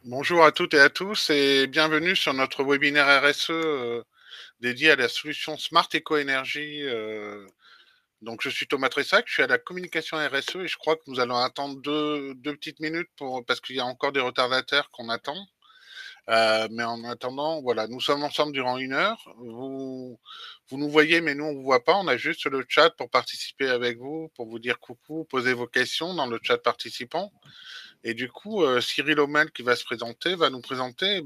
Bonjour à toutes et à tous et bienvenue sur notre webinaire RSE dédié à la solution Smart Eco Energy. Donc je suis Thomas Tressac, je suis à la communication RSE et je crois que nous allons attendre deux petites minutes parce qu'il y a encore des retardataires qu'on attend. Mais en attendant, voilà, nous sommes ensemble durant 1 heure. Vous nous voyez, mais nous on vous voit pas. On a juste le chat pour participer avec vous, pour vous dire coucou, poser vos questions dans le chat participant. Et du coup, Cyril Homel qui va se présenter, va nous présenter.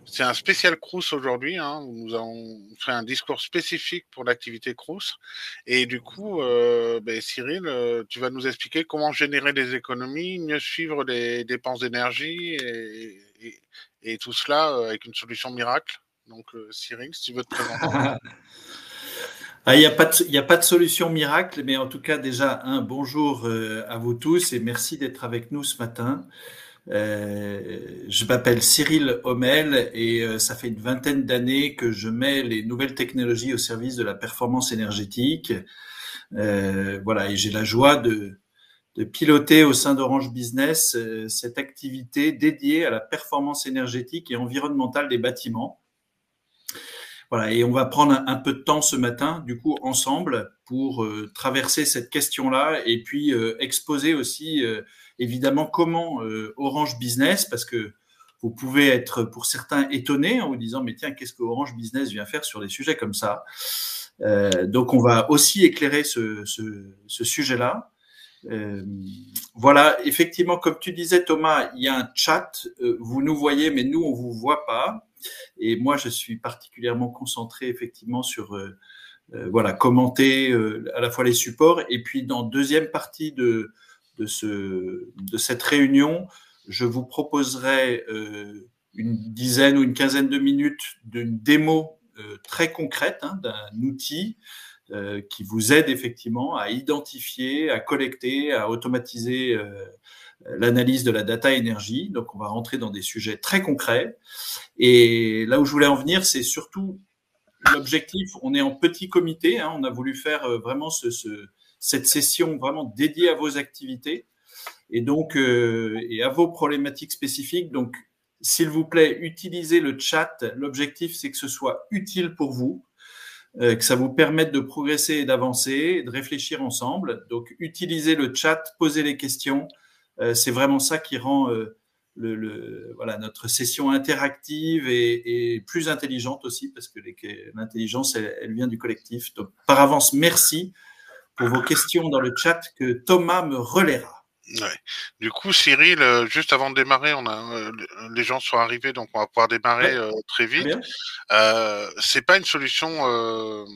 C'est un spécial Crous aujourd'hui. Hein, où nous avons fait un discours spécifique pour l'activité Crous. Et du coup, Cyril, tu vas nous expliquer comment générer des économies, mieux suivre les dépenses d'énergie et tout cela avec une solution miracle. Donc, Cyril, si tu veux te présenter. Il n'y a pas il y a pas de solution miracle, mais en tout cas déjà un bonjour à vous tous et merci d'être avec nous ce matin. Je m'appelle Cyril Hommel et ça fait une vingtaine d'années que je mets les nouvelles technologies au service de la performance énergétique. Voilà, et j'ai la joie de piloter au sein d'Orange Business cette activité dédiée à la performance énergétique et environnementale des bâtiments. Voilà, et on va prendre un peu de temps ce matin, du coup, ensemble, pour traverser cette question-là et puis exposer aussi, évidemment, comment Orange Business, parce que vous pouvez être pour certains étonnés en vous disant, mais tiens, qu'est-ce que Orange Business vient faire sur des sujets comme ça? Donc, on va aussi éclairer ce sujet-là. Euh, voilà, effectivement, comme tu disais, Thomas, il y a un chat. Vous nous voyez, mais nous, on vous voit pas. Et moi, je suis particulièrement concentré effectivement sur voilà commenter à la fois les supports et puis dans deuxième partie de cette réunion, je vous proposerai une dizaine ou une quinzaine de minutes d'une démo très concrète d'un outil qui vous aide effectivement à identifier, à collecter, à automatiser l'analyse de la data énergie. Donc, on va rentrer dans des sujets très concrets. Et là où je voulais en venir, c'est surtout l'objectif. On est en petit comité. On a voulu faire vraiment cette session vraiment dédiée à vos activités et donc et à vos problématiques spécifiques. Donc, s'il vous plaît, utilisez le chat. L'objectif, c'est que ce soit utile pour vous, que ça vous permette de progresser et d'avancer, de réfléchir ensemble. Donc, utilisez le chat, posez les questions. C'est vraiment ça qui rend voilà, notre session interactive et plus intelligente aussi, parce que l'intelligence, elle vient du collectif. Donc, par avance, merci pour vos questions dans le chat que Thomas me relaiera. Ouais. Du coup, Cyril, juste avant de démarrer, les gens sont arrivés, donc on va pouvoir Oui, démarrer très très vite. bien. C'est pas une solution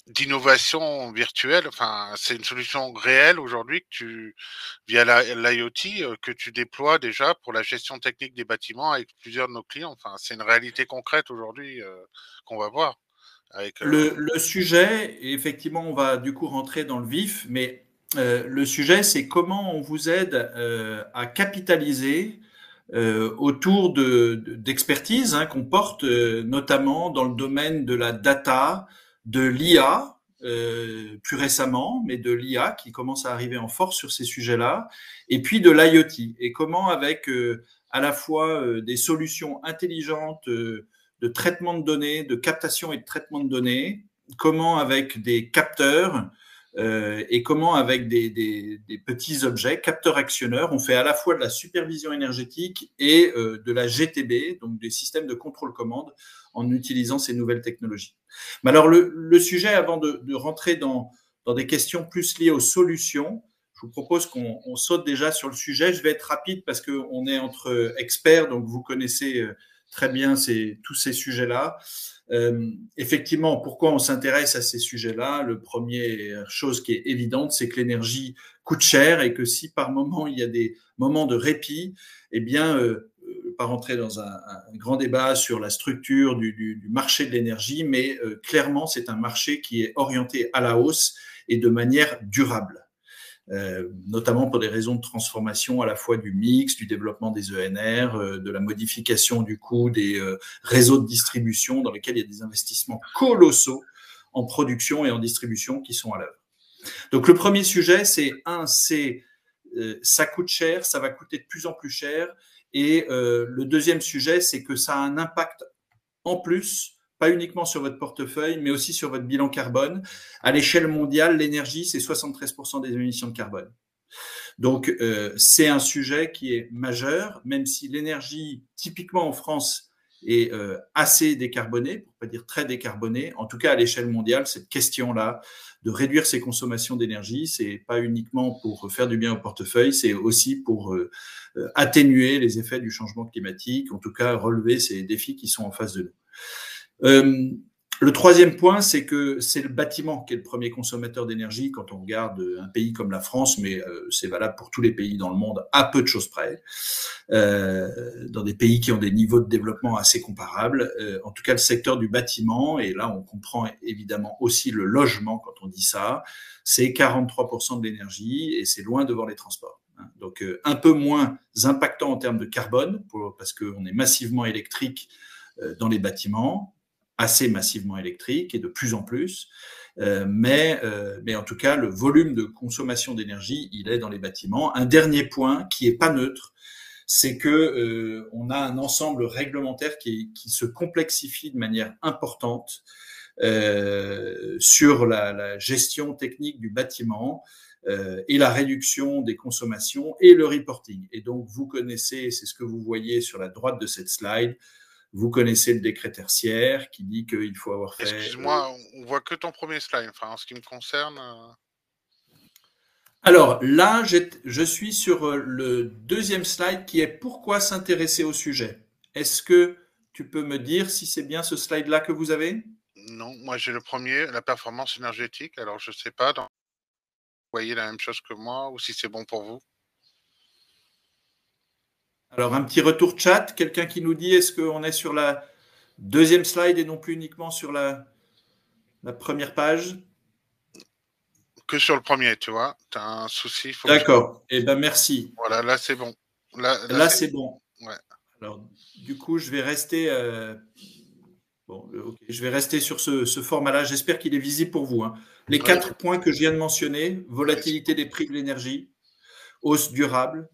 d'innovation virtuelle. Enfin, c'est une solution réelle aujourd'hui via l'IoT, que tu déploies déjà pour la gestion technique des bâtiments avec plusieurs de nos clients. Enfin, c'est une réalité concrète aujourd'hui qu'on va voir avec. Le sujet, et effectivement, on va du coup rentrer dans le vif, mais le sujet, c'est comment on vous aide à capitaliser autour d'expertise qu'on porte notamment dans le domaine de la data, de l'IA, plus récemment, mais de l'IA qui commence à arriver en force sur ces sujets-là, et puis de l'IoT. Et comment avec à la fois des solutions intelligentes de traitement de données, de captation et de traitement de données, comment avec des capteurs et comment avec des petits objets, capteurs-actionneurs, on fait à la fois de la supervision énergétique et de la GTB, donc des systèmes de contrôle-commande, en utilisant ces nouvelles technologies. Mais alors le sujet, avant de rentrer dans des questions plus liées aux solutions, je vous propose qu'on saute déjà sur le sujet. Je vais être rapide parce qu'on est entre experts, donc vous connaissez très bien tous ces sujets-là. Effectivement, pourquoi on s'intéresse à ces sujets-là? Le premier chose qui est évidente, c'est que l'énergie coûte cher et que si par moment il y a des moments de répit, eh bien, pas rentrer dans un grand débat sur la structure du marché de l'énergie, mais clairement, c'est un marché qui est orienté à la hausse et de manière durable. Notamment pour des raisons de transformation à la fois du mix, du développement des ENR, de la modification du coût des réseaux de distribution dans lesquels il y a des investissements colossaux en production et en distribution qui sont à l'œuvre. Donc le premier sujet, c'est ça coûte cher, ça va coûter de plus en plus cher, Et le deuxième sujet, c'est que ça a un impact en plus, pas uniquement sur votre portefeuille, mais aussi sur votre bilan carbone. À l'échelle mondiale, l'énergie, c'est 73% des émissions de carbone. Donc, c'est un sujet qui est majeur, même si l'énergie, typiquement en France, est assez décarbonée, pour pas dire très décarbonée. En tout cas, à l'échelle mondiale, cette question-là de réduire ses consommations d'énergie, c'est pas uniquement pour faire du bien au portefeuille, c'est aussi pour atténuer les effets du changement climatique, en tout cas relever ces défis qui sont en face de nous. Le troisième point, c'est que c'est le bâtiment qui est le premier consommateur d'énergie quand on regarde un pays comme la France, mais c'est valable pour tous les pays dans le monde, à peu de choses près, dans des pays qui ont des niveaux de développement assez comparables. En tout cas, le secteur du bâtiment, et là on comprend évidemment aussi le logement quand on dit ça, c'est 43% de l'énergie et c'est loin devant les transports. Donc un peu moins impactant en termes de carbone, parce qu'on est massivement électrique dans les bâtiments, assez massivement électrique et de plus en plus, mais en tout cas, le volume de consommation d'énergie, il est dans les bâtiments. Un dernier point qui est pas neutre, c'est que on a un ensemble réglementaire qui se complexifie de manière importante sur la gestion technique du bâtiment et la réduction des consommations et le reporting. Et donc, vous connaissez, c'est ce que vous voyez sur la droite de cette slide, vous connaissez le décret tertiaire qui dit qu'il faut avoir fait... Excuse-moi, on voit que ton premier slide. Enfin, en ce qui me concerne... Alors là, je suis sur le deuxième slide qui est pourquoi s'intéresser au sujet. Est-ce que tu peux me dire si c'est bien ce slide-là que vous avez? Non, moi j'ai le premier, la performance énergétique. Alors je sais pas, vous voyez la même chose que moi ou si c'est bon pour vous. Alors un petit retour chat, quelqu'un qui nous dit est-ce qu'on est sur la deuxième slide et non plus uniquement sur la première page? Que sur le premier, tu vois. Tu as un souci. D'accord, eh ben merci. Voilà, là c'est bon. Là c'est bon. Ouais. Alors du coup, je vais rester... Bon, okay. Je vais rester sur ce format-là. J'espère qu'il est visible pour vous. Les 4 points que je viens de mentionner, volatilité des prix de l'énergie, hausse durable,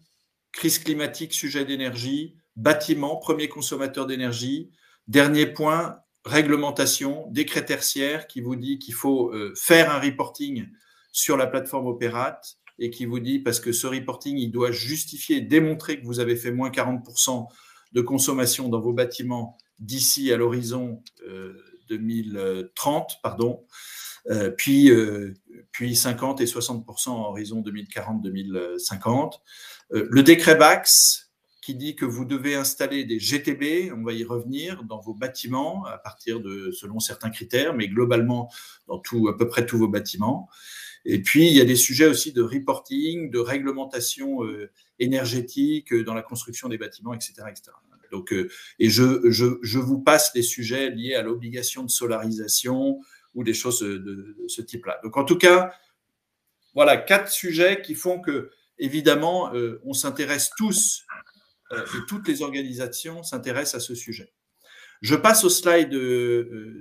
crise climatique, sujet d'énergie, bâtiment, premier consommateur d'énergie. Dernier point, réglementation, décret tertiaire qui vous dit qu'il faut faire un reporting sur la plateforme Opérate et qui vous dit, parce que ce reporting, il doit justifier et démontrer que vous avez fait moins 40% de consommation dans vos bâtiments d'ici à l'horizon 2030, pardon, puis 50 et 60% à horizon 2040-2050. Le décret BAX qui dit que vous devez installer des GTB, on va y revenir, dans vos bâtiments à partir de, selon certains critères, mais globalement dans à peu près tous vos bâtiments. Et puis, il y a des sujets aussi de reporting, de réglementation énergétique dans la construction des bâtiments, etc., etc. Donc, et je vous passe les sujets liés à l'obligation de solarisation ou des choses de ce type-là. Donc, en tout cas, voilà 4 sujets qui font que, évidemment, on s'intéresse tous et toutes les organisations s'intéressent à ce sujet. Je passe au slide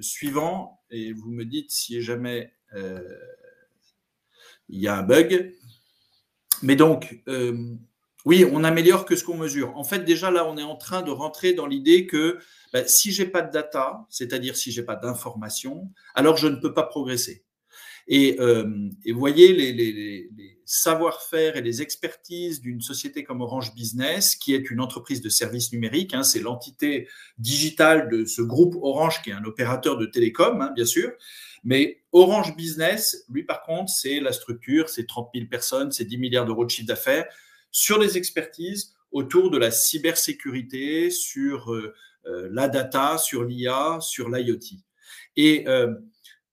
suivant et vous me dites si jamais il y a un bug. Mais donc, oui, on améliore que ce qu'on mesure. En fait, déjà là, on est en train de rentrer dans l'idée que si je n'ai pas de data, c'est-à-dire si je n'ai pas d'information, alors je ne peux pas progresser. Et vous voyez les savoir-faire et les expertises d'une société comme Orange Business, qui est une entreprise de services numériques, c'est l'entité digitale de ce groupe Orange, qui est un opérateur de télécom, bien sûr. Mais Orange Business, lui, par contre, c'est la structure, c'est 30 000 personnes, c'est 10 milliards d'euros de chiffre d'affaires, sur les expertises autour de la cybersécurité, sur la data, sur l'IA, sur l'IoT. Et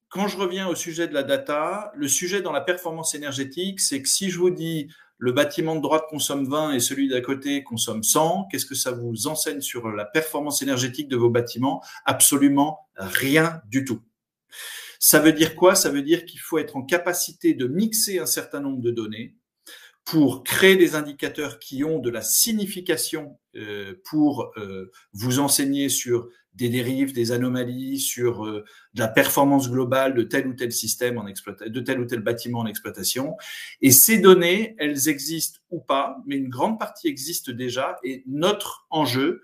quand je reviens au sujet de la data, le sujet dans la performance énergétique, c'est que si je vous dis le bâtiment de droite consomme 20 et celui d'à côté consomme 100, qu'est-ce que ça vous enseigne sur la performance énergétique de vos bâtiments? Absolument rien du tout. Ça veut dire quoi? Ça veut dire qu'il faut être en capacité de mixer un certain nombre de données pour créer des indicateurs qui ont de la signification pour vous enseigner sur des dérives, des anomalies, sur de la performance globale de tel ou tel système de tel ou tel bâtiment en exploitation. Et ces données, elles existent ou pas, mais une grande partie existe déjà. Et notre enjeu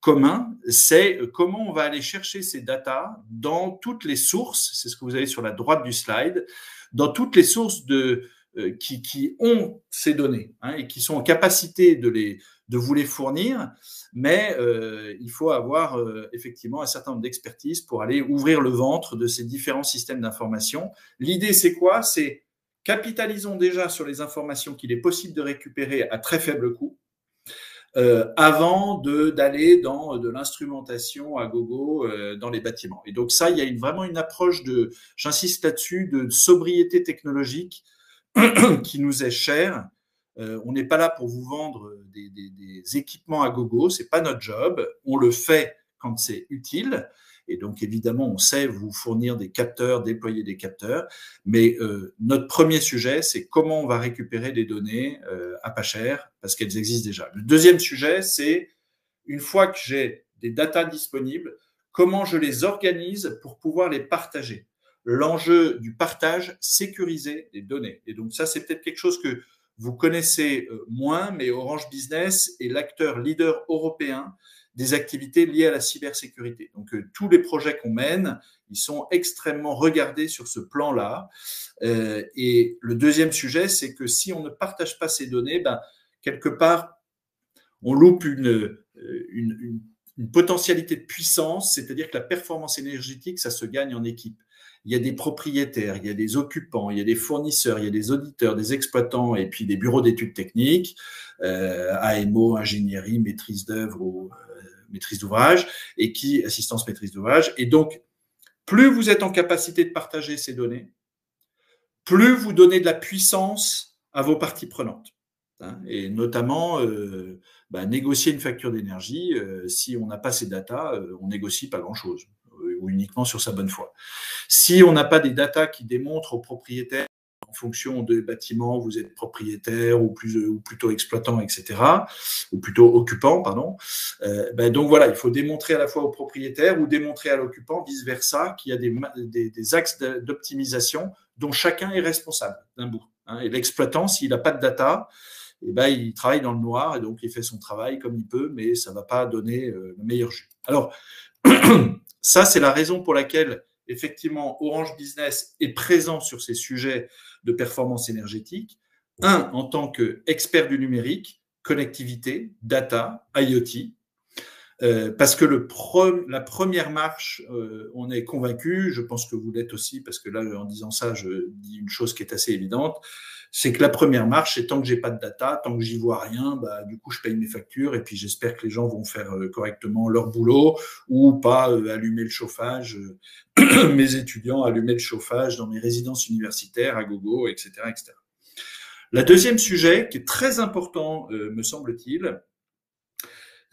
commun, c'est comment on va aller chercher ces datas dans toutes les sources, c'est ce que vous avez sur la droite du slide, dans toutes les sources qui ont ces données et qui sont en capacité de vous les fournir, mais il faut avoir effectivement un certain nombre d'expertises pour aller ouvrir le ventre de ces différents systèmes d'information. L'idée, c'est quoi? C'est capitalisons déjà sur les informations qu'il est possible de récupérer à très faible coût, avant d'aller dans de l'instrumentation à gogo dans les bâtiments. Et donc ça, il y a vraiment une approche j'insiste là-dessus, de sobriété technologique qui nous est chère. On n'est pas là pour vous vendre des équipements à gogo, c'est pas notre job. On le fait quand c'est utile. Et donc, évidemment, on sait vous fournir des capteurs, déployer des capteurs. Mais notre premier sujet, c'est comment on va récupérer des données à pas cher, parce qu'elles existent déjà. Le deuxième sujet, c'est une fois que j'ai des datas disponibles, comment je les organise pour pouvoir les partager. L'enjeu du partage sécurisé des données. Et donc, ça, c'est peut-être quelque chose que vous connaissez moins, mais Orange Business est l'acteur leader européen des activités liées à la cybersécurité. Donc, tous les projets qu'on mène, ils sont extrêmement regardés sur ce plan-là. Et le deuxième sujet, c'est que si on ne partage pas ces données, quelque part, on loupe une potentialité de puissance, c'est-à-dire que la performance énergétique, ça se gagne en équipe. Il y a des propriétaires, il y a des occupants, il y a des fournisseurs, il y a des auditeurs, des exploitants et puis des bureaux d'études techniques, AMO, ingénierie, maîtrise d'œuvre ou maîtrise d'ouvrage, et assistance maîtrise d'ouvrage. Et donc, plus vous êtes en capacité de partager ces données, plus vous donnez de la puissance à vos parties prenantes. Et notamment, négocier une facture d'énergie, si on n'a pas ces datas, on négocie pas grand-chose, ou uniquement sur sa bonne foi. Si on n'a pas des datas qui démontrent aux propriétaires, en fonction de bâtiments, vous êtes propriétaire ou plutôt exploitant, etc., ou plutôt occupant, pardon. Donc voilà, il faut démontrer à la fois aux propriétaires ou démontrer à l'occupant, vice-versa, qu'il y a des axes d'optimisation dont chacun est responsable d'un bout. Et l'exploitant, s'il n'a pas de data, il travaille dans le noir et donc il fait son travail comme il peut, mais ça ne va pas donner le meilleur jus. Alors, ça, c'est la raison pour laquelle, effectivement, Orange Business est présent sur ces sujets de performance énergétique. En tant qu'expert du numérique, connectivité, data, IoT, parce que la première marche, on est convaincu, je pense que vous l'êtes aussi, parce que là, en disant ça, je dis une chose qui est assez évidente, c'est que la première marche, c'est tant que j'ai pas de data, tant que j'y vois rien, du coup, je paye mes factures et puis j'espère que les gens vont faire correctement leur boulot ou pas allumer le chauffage, mes étudiants allumer le chauffage dans mes résidences universitaires à gogo, etc., etc. Le deuxième sujet, qui est très important, me semble-t-il,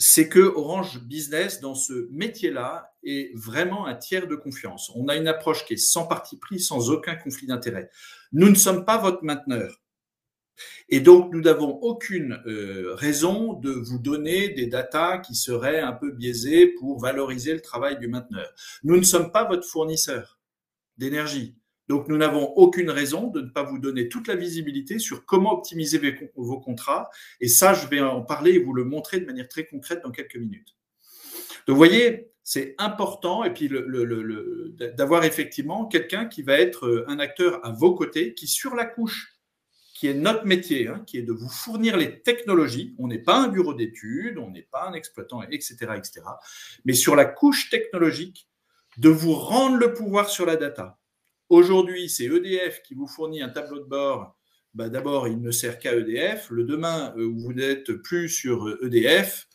c'est que Orange Business, dans ce métier-là, est vraiment un tiers de confiance. On a une approche qui est sans parti pris, sans aucun conflit d'intérêt. Nous ne sommes pas votre mainteneur. Et donc, nous n'avons aucune raison de vous donner des datas qui seraient un peu biaisées pour valoriser le travail du mainteneur. Nous ne sommes pas votre fournisseur d'énergie. Donc, nous n'avons aucune raison de ne pas vous donner toute la visibilité sur comment optimiser vos contrats. Et ça, je vais en parler et vous le montrer de manière très concrète dans quelques minutes. Donc, vous voyez, c'est important et puis d'avoir effectivement quelqu'un qui va être un acteur à vos côtés, qui sur la couche, qui est notre métier, qui est de vous fournir les technologies. On n'est pas un bureau d'études, on n'est pas un exploitant, etc., etc. Mais sur la couche technologique, de vous rendre le pouvoir sur la data. Aujourd'hui, c'est EDF qui vous fournit un tableau de bord. D'abord, il ne sert qu'à EDF. Le demain, vous n'êtes plus sur EDF.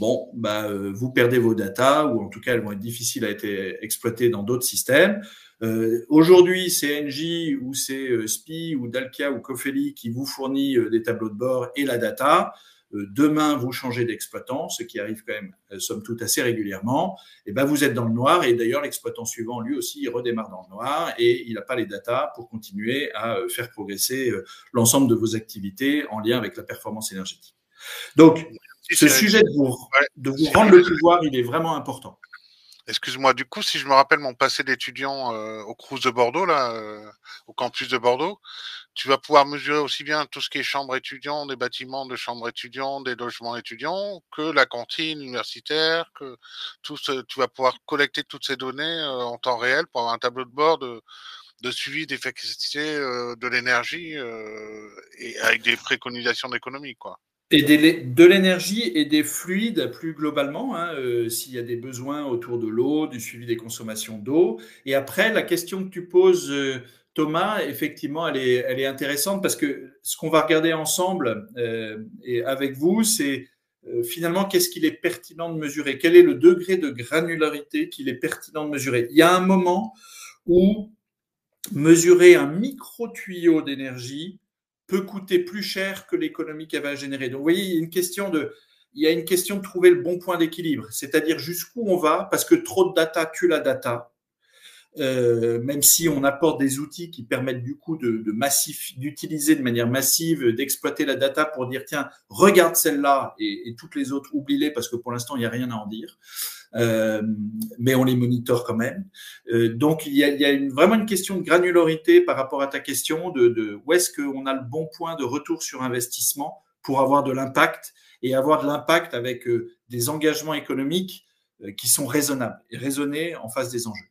Vous perdez vos datas, ou en tout cas, elles vont être difficiles à être exploitées dans d'autres systèmes. Aujourd'hui, c'est Engie ou c'est SPI ou Dalkia ou Cofeli qui vous fournit des tableaux de bord et la data. Demain, vous changez d'exploitant, ce qui arrive quand même, somme toute, assez régulièrement. Et vous êtes dans le noir. Et d'ailleurs, l'exploitant suivant, lui aussi, il redémarre dans le noir et il n'a pas les datas pour continuer à faire progresser l'ensemble de vos activités en lien avec la performance énergétique. Donc, Si, Ce Cyril, sujet ouais, de vous rendre Cyril, le pouvoir, il est vraiment important. excuse-moi, du coup, si je me rappelle mon passé d'étudiant au Crous de Bordeaux, là, au campus de Bordeaux, tu vas pouvoir mesurer aussi bien tout ce qui est chambre étudiant, des bâtiments de chambres étudiants, des logements étudiants, que la cantine universitaire, que tu vas pouvoir collecter toutes ces données en temps réel pour avoir un tableau de bord de suivi d'efficacité de l'énergie et avec des préconisations d'économie, quoi. Et de l'énergie et des fluides plus globalement, hein, s'il y a des besoins autour de l'eau, du suivi des consommations d'eau. Et après, la question que tu poses, Thomas, effectivement, elle est intéressante parce que ce qu'on va regarder ensemble et avec vous, c'est finalement qu'est-ce qu'il est pertinent de mesurer, quel est le degré de granularité qu'il est pertinent de mesurer. Il y a un moment où mesurer un micro-tuyau d'énergie peut coûter plus cher que l'économie qu'elle va générer. Donc, vous voyez, il y a une question de trouver le bon point d'équilibre, c'est-à-dire jusqu'où on va, parce que trop de data tue la data. Même si on apporte des outils qui permettent du coup d'utiliser de manière massive, d'exploiter la data pour dire tiens, regarde celle-là et toutes les autres, oublie-les parce que pour l'instant, il n'y a rien à en dire. Mais on les monitore quand même. Donc, il y a vraiment une question de granularité par rapport à ta question de où est-ce qu'on a le bon point de retour sur investissement pour avoir de l'impact et avoir de l'impact avec des engagements économiques qui sont raisonnables et raisonnés en face des enjeux.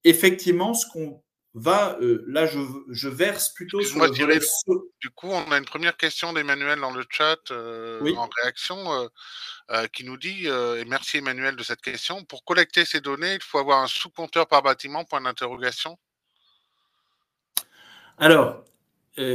Effectivement, ce qu'on va, là, je verse plutôt sur Excuse-moi, le volet. Cyril. Du coup, on a une première question d'Emmanuel dans le chat Oui. en réaction qui nous dit, et merci Emmanuel de cette question, pour collecter ces données, il faut avoir un sous-compteur par bâtiment, point d'interrogation. Alors,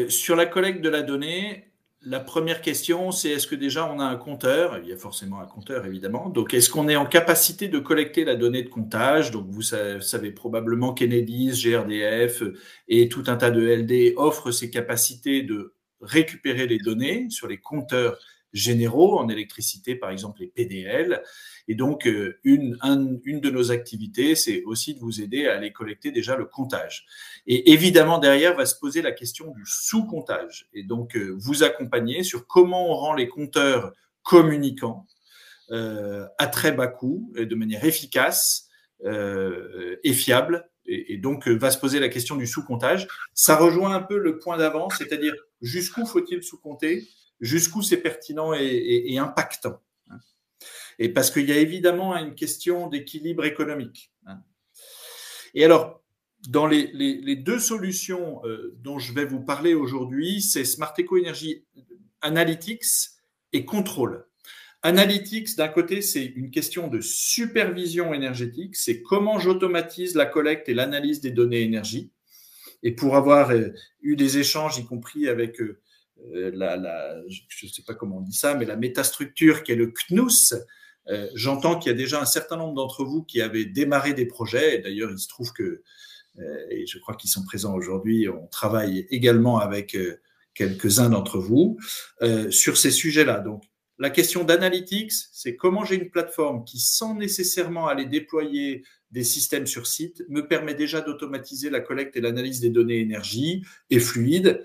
sur la collecte de la donnée, la première question, c'est est-ce que déjà on a un compteur? Il y a forcément un compteur, évidemment. Donc, est-ce qu'on est en capacité de collecter la donnée de comptage? Donc, vous savez probablement qu'Enedis, GRDF et tout un tas de LD offrent ces capacités de récupérer les données sur les compteurs généraux en électricité, par exemple les PDL. Et donc, une de nos activités, c'est aussi de vous aider à aller collecter déjà le comptage. Et évidemment, derrière, va se poser la question du sous-comptage. Et donc, vous accompagner sur comment on rend les compteurs communicants à très bas coût, et de manière efficace et fiable. Et donc, va se poser la question du sous-comptage. Ça rejoint un peu le point d'avant, c'est-à-dire jusqu'où faut-il sous-compter, jusqu'où c'est pertinent et impactant. Et parce qu'il y a évidemment une question d'équilibre économique. Et alors, dans les deux solutions dont je vais vous parler aujourd'hui, c'est Smart Eco Energy Analytics et Contrôle. Analytics, d'un côté, c'est une question de supervision énergétique, c'est comment j'automatise la collecte et l'analyse des données énergie. Et pour avoir eu des échanges, y compris avec je ne sais pas comment on dit ça, mais la métastructure qui est le CNUS, j'entends qu'il y a déjà un certain nombre d'entre vous qui avaient démarré des projets. Et d'ailleurs, il se trouve que, et je crois qu'ils sont présents aujourd'hui, on travaille également avec quelques-uns d'entre vous sur ces sujets-là. Donc, la question d'analytics, c'est comment j'ai une plateforme qui, sans nécessairement aller déployer des systèmes sur site, me permet déjà d'automatiser la collecte et l'analyse des données énergie et fluides,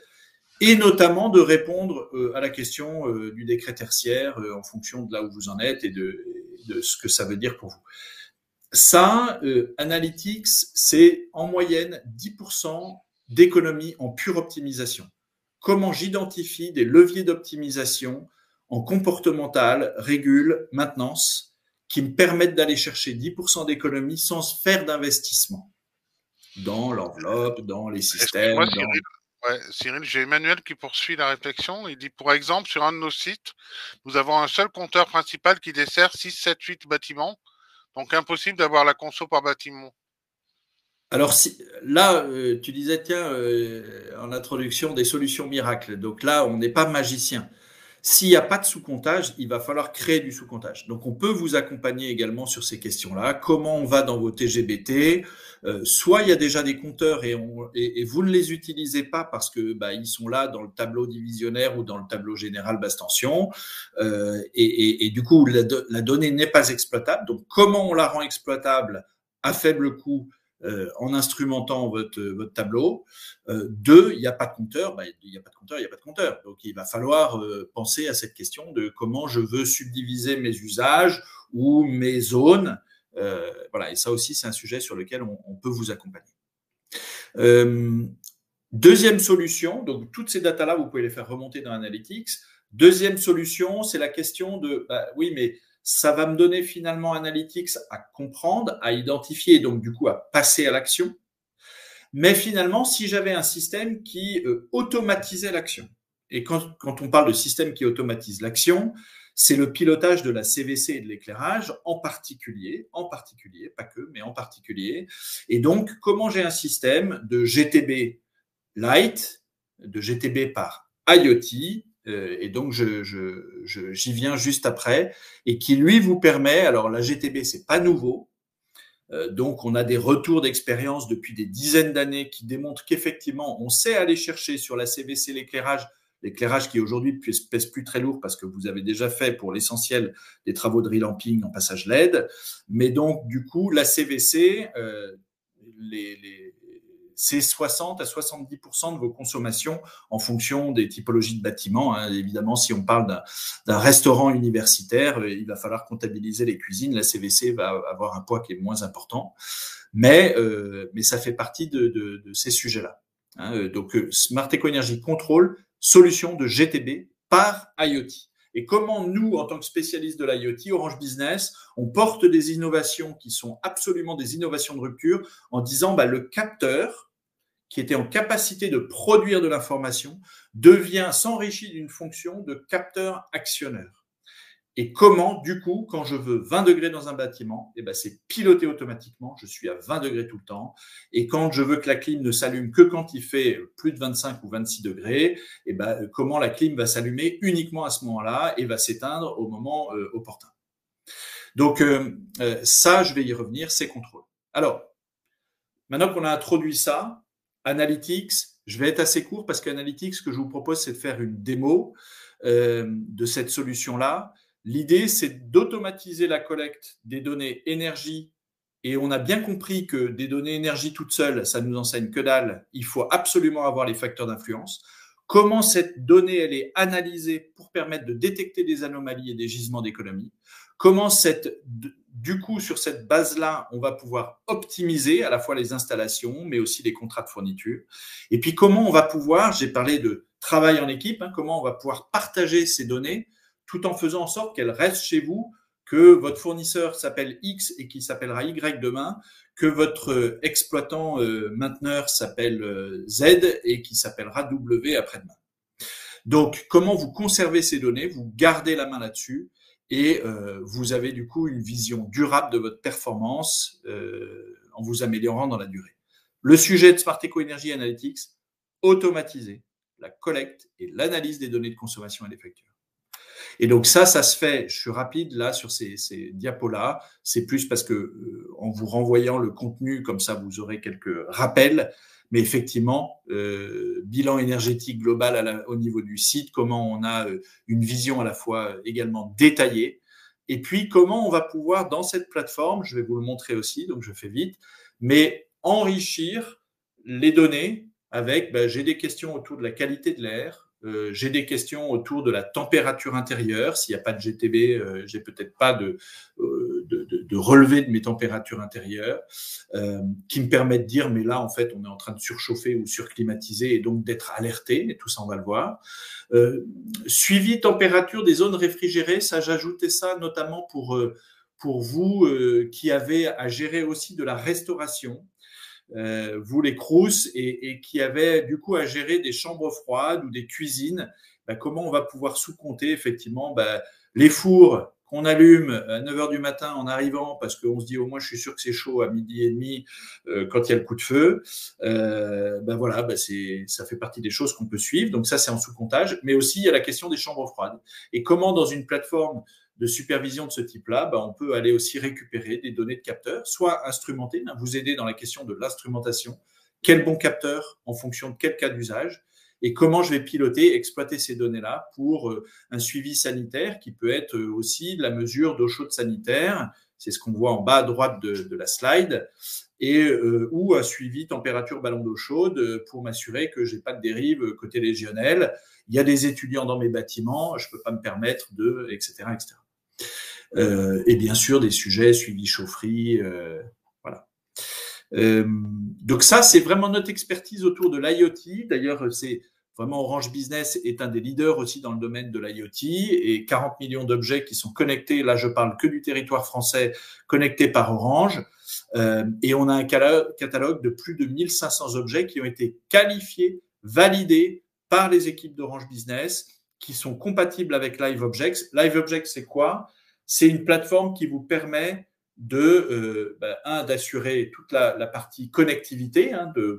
et notamment de répondre à la question du décret tertiaire en fonction de là où vous en êtes et de ce que ça veut dire pour vous. Ça, Analytics, c'est en moyenne 10% d'économie en pure optimisation. Comment j'identifie des leviers d'optimisation en comportemental, régule, maintenance, qui me permettent d'aller chercher 10% d'économie sans faire d'investissement dans l'enveloppe, dans les systèmes. Excuse-moi, Cyril. Ouais, Cyril, j'ai Emmanuel qui poursuit la réflexion. Il dit, pour exemple, sur un de nos sites, nous avons un seul compteur principal qui dessert 6, 7, 8 bâtiments. Donc, impossible d'avoir la conso par bâtiment. Alors là, tu disais, tiens, en introduction, des solutions miracles. Donc là, on n'est pas magicien. S'il n'y a pas de sous-comptage, il va falloir créer du sous-comptage. Donc, on peut vous accompagner également sur ces questions-là. Comment on va dans vos TGBT? Soit il y a déjà des compteurs et vous ne les utilisez pas parce que ils sont là dans le tableau divisionnaire ou dans le tableau général basse tension. Et du coup, la donnée n'est pas exploitable. Donc, comment on la rend exploitable à faible coût en instrumentant votre tableau. Deux, il n'y a pas de compteur, il n'y a pas de compteur, il n'y a pas de compteur. Donc il va falloir penser à cette question de comment je veux subdiviser mes usages ou mes zones. Voilà, et ça aussi, c'est un sujet sur lequel on peut vous accompagner. Deuxième solution, donc toutes ces datas-là, vous pouvez les faire remonter dans Analytics. Deuxième solution, c'est la question de, oui, mais ça va me donner finalement Analytics à comprendre, à identifier, donc du coup à passer à l'action. Mais finalement, si j'avais un système qui automatisait l'action, et quand on parle de système qui automatise l'action, c'est le pilotage de la CVC et de l'éclairage en particulier, pas que, mais en particulier. Et donc, comment j'ai un système de GTB Light, de GTB par IoT, et donc j'y viens juste après, et qui lui vous permet, alors la GTB c'est pas nouveau, donc on a des retours d'expérience depuis des dizaines d'années qui démontrent qu'effectivement on sait aller chercher sur la CVC l'éclairage qui aujourd'hui pèse plus très lourd parce que vous avez déjà fait pour l'essentiel des travaux de relamping en passage LED, mais donc du coup la CVC, c'est 60 à 70% de vos consommations en fonction des typologies de bâtiments. Hein. Évidemment, si on parle d'un restaurant universitaire, il va falloir comptabiliser les cuisines. La CVC va avoir un poids qui est moins important, mais ça fait partie de ces sujets-là. Hein. Donc, Smart Eco Energy Control, solution de GTB par IoT. Et comment nous, en tant que spécialistes de l'IoT, Orange Business, on porte des innovations qui sont absolument des innovations de rupture en disant le capteur qui était en capacité de produire de l'information s'enrichit d'une fonction de capteur actionneur. Et comment, du coup, quand je veux 20 degrés dans un bâtiment, c'est piloté automatiquement, je suis à 20 degrés tout le temps. Et quand je veux que la clim ne s'allume que quand il fait plus de 25 ou 26 degrés, comment la clim va s'allumer uniquement à ce moment-là et va s'éteindre au moment opportun. Donc, ça, je vais y revenir, c'est contrôle. Alors, maintenant qu'on a introduit ça, Analytics, je vais être assez court parce qu'Analytics, ce que je vous propose, c'est de faire une démo de cette solution-là. L'idée, c'est d'automatiser la collecte des données énergie. Et on a bien compris que des données énergie toutes seules, ça nous enseigne que dalle. Il faut absolument avoir les facteurs d'influence. Comment cette donnée, elle est analysée pour permettre de détecter des anomalies et des gisements d'économie. Comment du coup, sur cette base-là, on va pouvoir optimiser à la fois les installations, mais aussi les contrats de fourniture. Et puis, comment on va pouvoir, j'ai parlé de travail en équipe, comment on va pouvoir partager ces données tout en faisant en sorte qu'elles restent chez vous, que votre fournisseur s'appelle X et qu'il s'appellera Y demain, que votre exploitant mainteneur s'appelle Z et qui s'appellera W après-demain. Donc, comment vous conservez ces données, vous gardez la main là-dessus et vous avez du coup une vision durable de votre performance en vous améliorant dans la durée. Le sujet de Smart Eco Energy Analytics, automatiser la collecte et l'analyse des données de consommation et des factures. Et donc ça se fait, je suis rapide là sur ces diapos-là, c'est plus parce que en vous renvoyant le contenu, comme ça vous aurez quelques rappels, mais effectivement, bilan énergétique global au niveau du site, comment on a une vision à la fois également détaillée, et puis comment on va pouvoir dans cette plateforme, je vais vous le montrer aussi, donc je fais vite, mais enrichir les données avec, j'ai des questions autour de la qualité de l'air, j'ai des questions autour de la température intérieure. S'il n'y a pas de GTB, j'ai peut-être pas de relevé de mes températures intérieures qui me permettent de dire, mais là, en fait, on est en train de surchauffer ou surclimatiser et donc d'être alerté. Et tout ça, on va le voir. Suivi température des zones réfrigérées, ça, j'ajoutais ça notamment pour vous qui avez à gérer aussi de la restauration. Vous les Crous et qui avaient du coup à gérer des chambres froides ou des cuisines, comment on va pouvoir sous-compter effectivement les fours qu'on allume à 9h du matin en arrivant parce qu'on se dit au moins je suis sûr que c'est chaud à 12h30 quand il y a le coup de feu. Voilà, ça fait partie des choses qu'on peut suivre. Donc ça, c'est en sous-comptage. Mais aussi, il y a la question des chambres froides. Et comment dans une plateforme de supervision de ce type-là, on peut aller aussi récupérer des données de capteurs, soit instrumenter, vous aider dans la question de l'instrumentation, quel bon capteur en fonction de quel cas d'usage, et comment je vais piloter, exploiter ces données-là pour un suivi sanitaire qui peut être aussi la mesure d'eau chaude sanitaire, c'est ce qu'on voit en bas à droite de la slide, et ou un suivi température ballon d'eau chaude pour m'assurer que j'ai pas de dérive côté légionnel. Il y a des étudiants dans mes bâtiments, je peux pas me permettre de, etc., etc. Et bien sûr des sujets suivi chaufferie, voilà. Donc ça, c'est vraiment notre expertise autour de l'IoT. D'ailleurs, c'est vraiment Orange Business est un des leaders aussi dans le domaine de l'IoT et 40 millions d'objets qui sont connectés. Là, je parle que du territoire français connecté par Orange. Et on a un catalogue de plus de 1500 objets qui ont été qualifiés, validés par les équipes d'Orange Business, qui sont compatibles avec LiveObjects. LiveObjects, c'est quoi? C'est une plateforme qui vous permet d'assurer toute la partie connectivité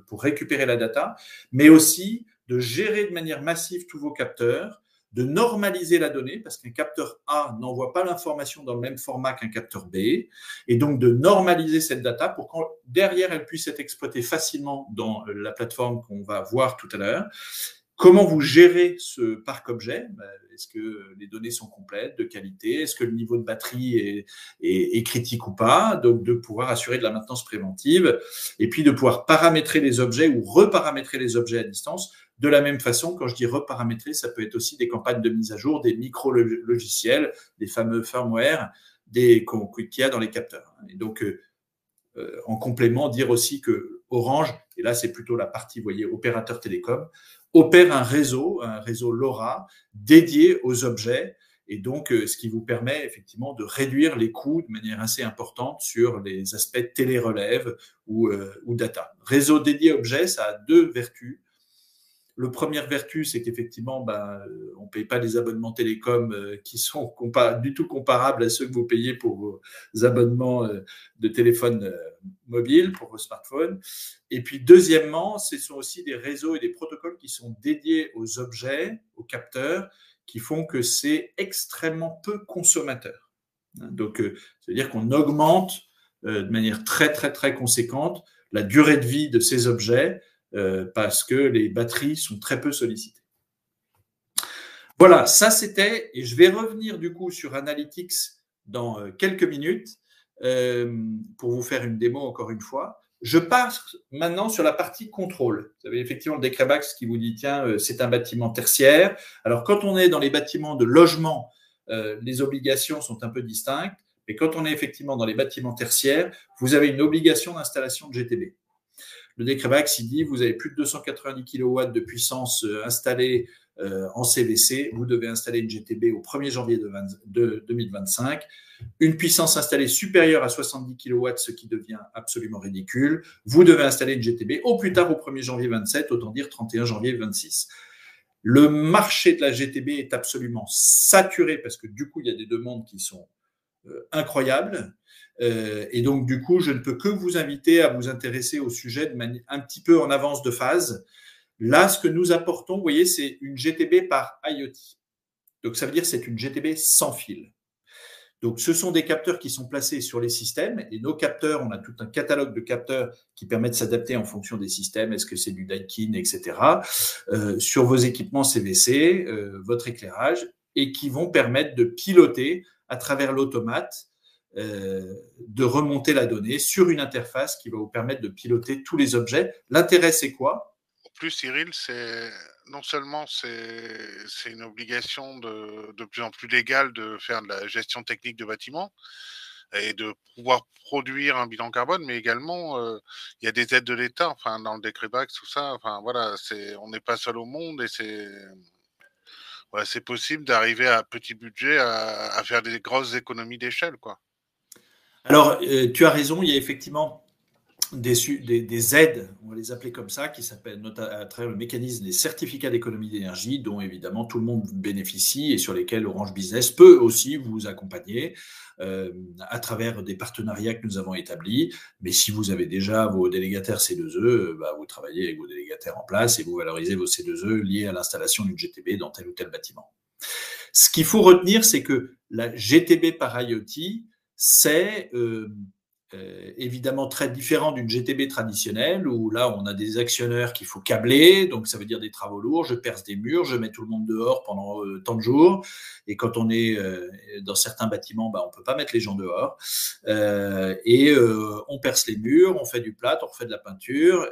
pour récupérer la data, mais aussi de gérer de manière massive tous vos capteurs, de normaliser la donnée, parce qu'un capteur A n'envoie pas l'information dans le même format qu'un capteur B, et donc de normaliser cette data pour que derrière, elle puisse être exploitée facilement dans la plateforme qu'on va voir tout à l'heure. Comment vous gérez ce parc objet? Est-ce que les données sont complètes, de qualité? Est-ce que le niveau de batterie est critique ou pas? Donc, de pouvoir assurer de la maintenance préventive et puis de pouvoir paramétrer les objets ou reparamétrer les objets à distance. De la même façon, quand je dis reparamétrer, ça peut être aussi des campagnes de mise à jour, des micro-logiciels, des fameux firmware qu'il y a dans les capteurs. Et donc, en complément, dire aussi que Orange, et là c'est plutôt la partie, vous voyez, opérateur télécom, opère un réseau LoRa dédié aux objets, et donc ce qui vous permet effectivement de réduire les coûts de manière assez importante sur les aspects télérelève ou data. Réseau dédié objets, ça a deux vertus. Le première vertu, c'est qu'effectivement, on ne paye pas des abonnements télécom qui sont du tout comparables à ceux que vous payez pour vos abonnements de téléphone mobile, pour vos smartphones. Et puis, deuxièmement, ce sont aussi des réseaux et des protocoles qui sont dédiés aux objets, aux capteurs, qui font que c'est extrêmement peu consommateur. Donc, ça veut dire qu'on augmente de manière très, très, très conséquente la durée de vie de ces objets, parce que les batteries sont très peu sollicitées. Voilà, ça c'était, et je vais revenir du coup sur Analytics dans quelques minutes pour vous faire une démo encore une fois. Je passe maintenant sur la partie contrôle. Vous avez effectivement le Decremax qui vous dit, tiens, c'est un bâtiment tertiaire. Alors, quand on est dans les bâtiments de logement, les obligations sont un peu distinctes. Mais quand on est effectivement dans les bâtiments tertiaires, vous avez une obligation d'installation de GTB. Le Decremax, il dit, vous avez plus de 290 kW de puissance installée en CVC, vous devez installer une GTB au 1er janvier 2025. Une puissance installée supérieure à 70 kW, ce qui devient absolument ridicule, vous devez installer une GTB au plus tard au 1er janvier 27, autant dire 31 janvier 26. Le marché de la GTB est absolument saturé parce que du coup, il y a des demandes qui sont incroyables. Et donc, du coup, je ne peux que vous inviter à vous intéresser au sujet de manière un petit peu en avance de phase. Là, ce que nous apportons, vous voyez, c'est une GTB par IoT. Donc, ça veut dire que c'est une GTB sans fil. Donc, ce sont des capteurs qui sont placés sur les systèmes. Et nos capteurs, on a tout un catalogue de capteurs qui permettent de s'adapter en fonction des systèmes. Est-ce que c'est du Daikin, etc. Sur vos équipements CVC, votre éclairage, et qui vont permettre de piloter à travers l'automate, de remonter la donnée sur une interface qui va vous permettre de piloter tous les objets. L'intérêt, c'est quoi? En plus, Cyril, non seulement c'est une obligation de plus en plus légale de faire de la gestion technique de bâtiments et de pouvoir produire un bilan carbone, mais également il y a des aides de l'État, enfin dans le Decremax, tout ça. Enfin voilà, on n'est pas seul au monde et c'est possible d'arriver à petit budget à faire des grosses économies d'échelle, quoi. Alors, tu as raison, il y a effectivement des aides, on va les appeler comme ça, qui s'appellent à travers le mécanisme des certificats d'économie d'énergie, dont évidemment tout le monde bénéficie et sur lesquels Orange Business peut aussi vous accompagner à travers des partenariats que nous avons établis. Mais si vous avez déjà vos délégataires C2E, vous travaillez avec vos délégataires en place et vous valorisez vos C2E liés à l'installation d'une GTB dans tel ou tel bâtiment. Ce qu'il faut retenir, c'est que la GTB par IoT, c'est évidemment très différent d'une GTB traditionnelle où là on a des actionneurs qu'il faut câbler, donc ça veut dire des travaux lourds, je perce des murs, je mets tout le monde dehors pendant tant de jours, et quand on est dans certains bâtiments, on peut pas mettre les gens dehors, on perce les murs, on fait du plâtre, on refait de la peinture.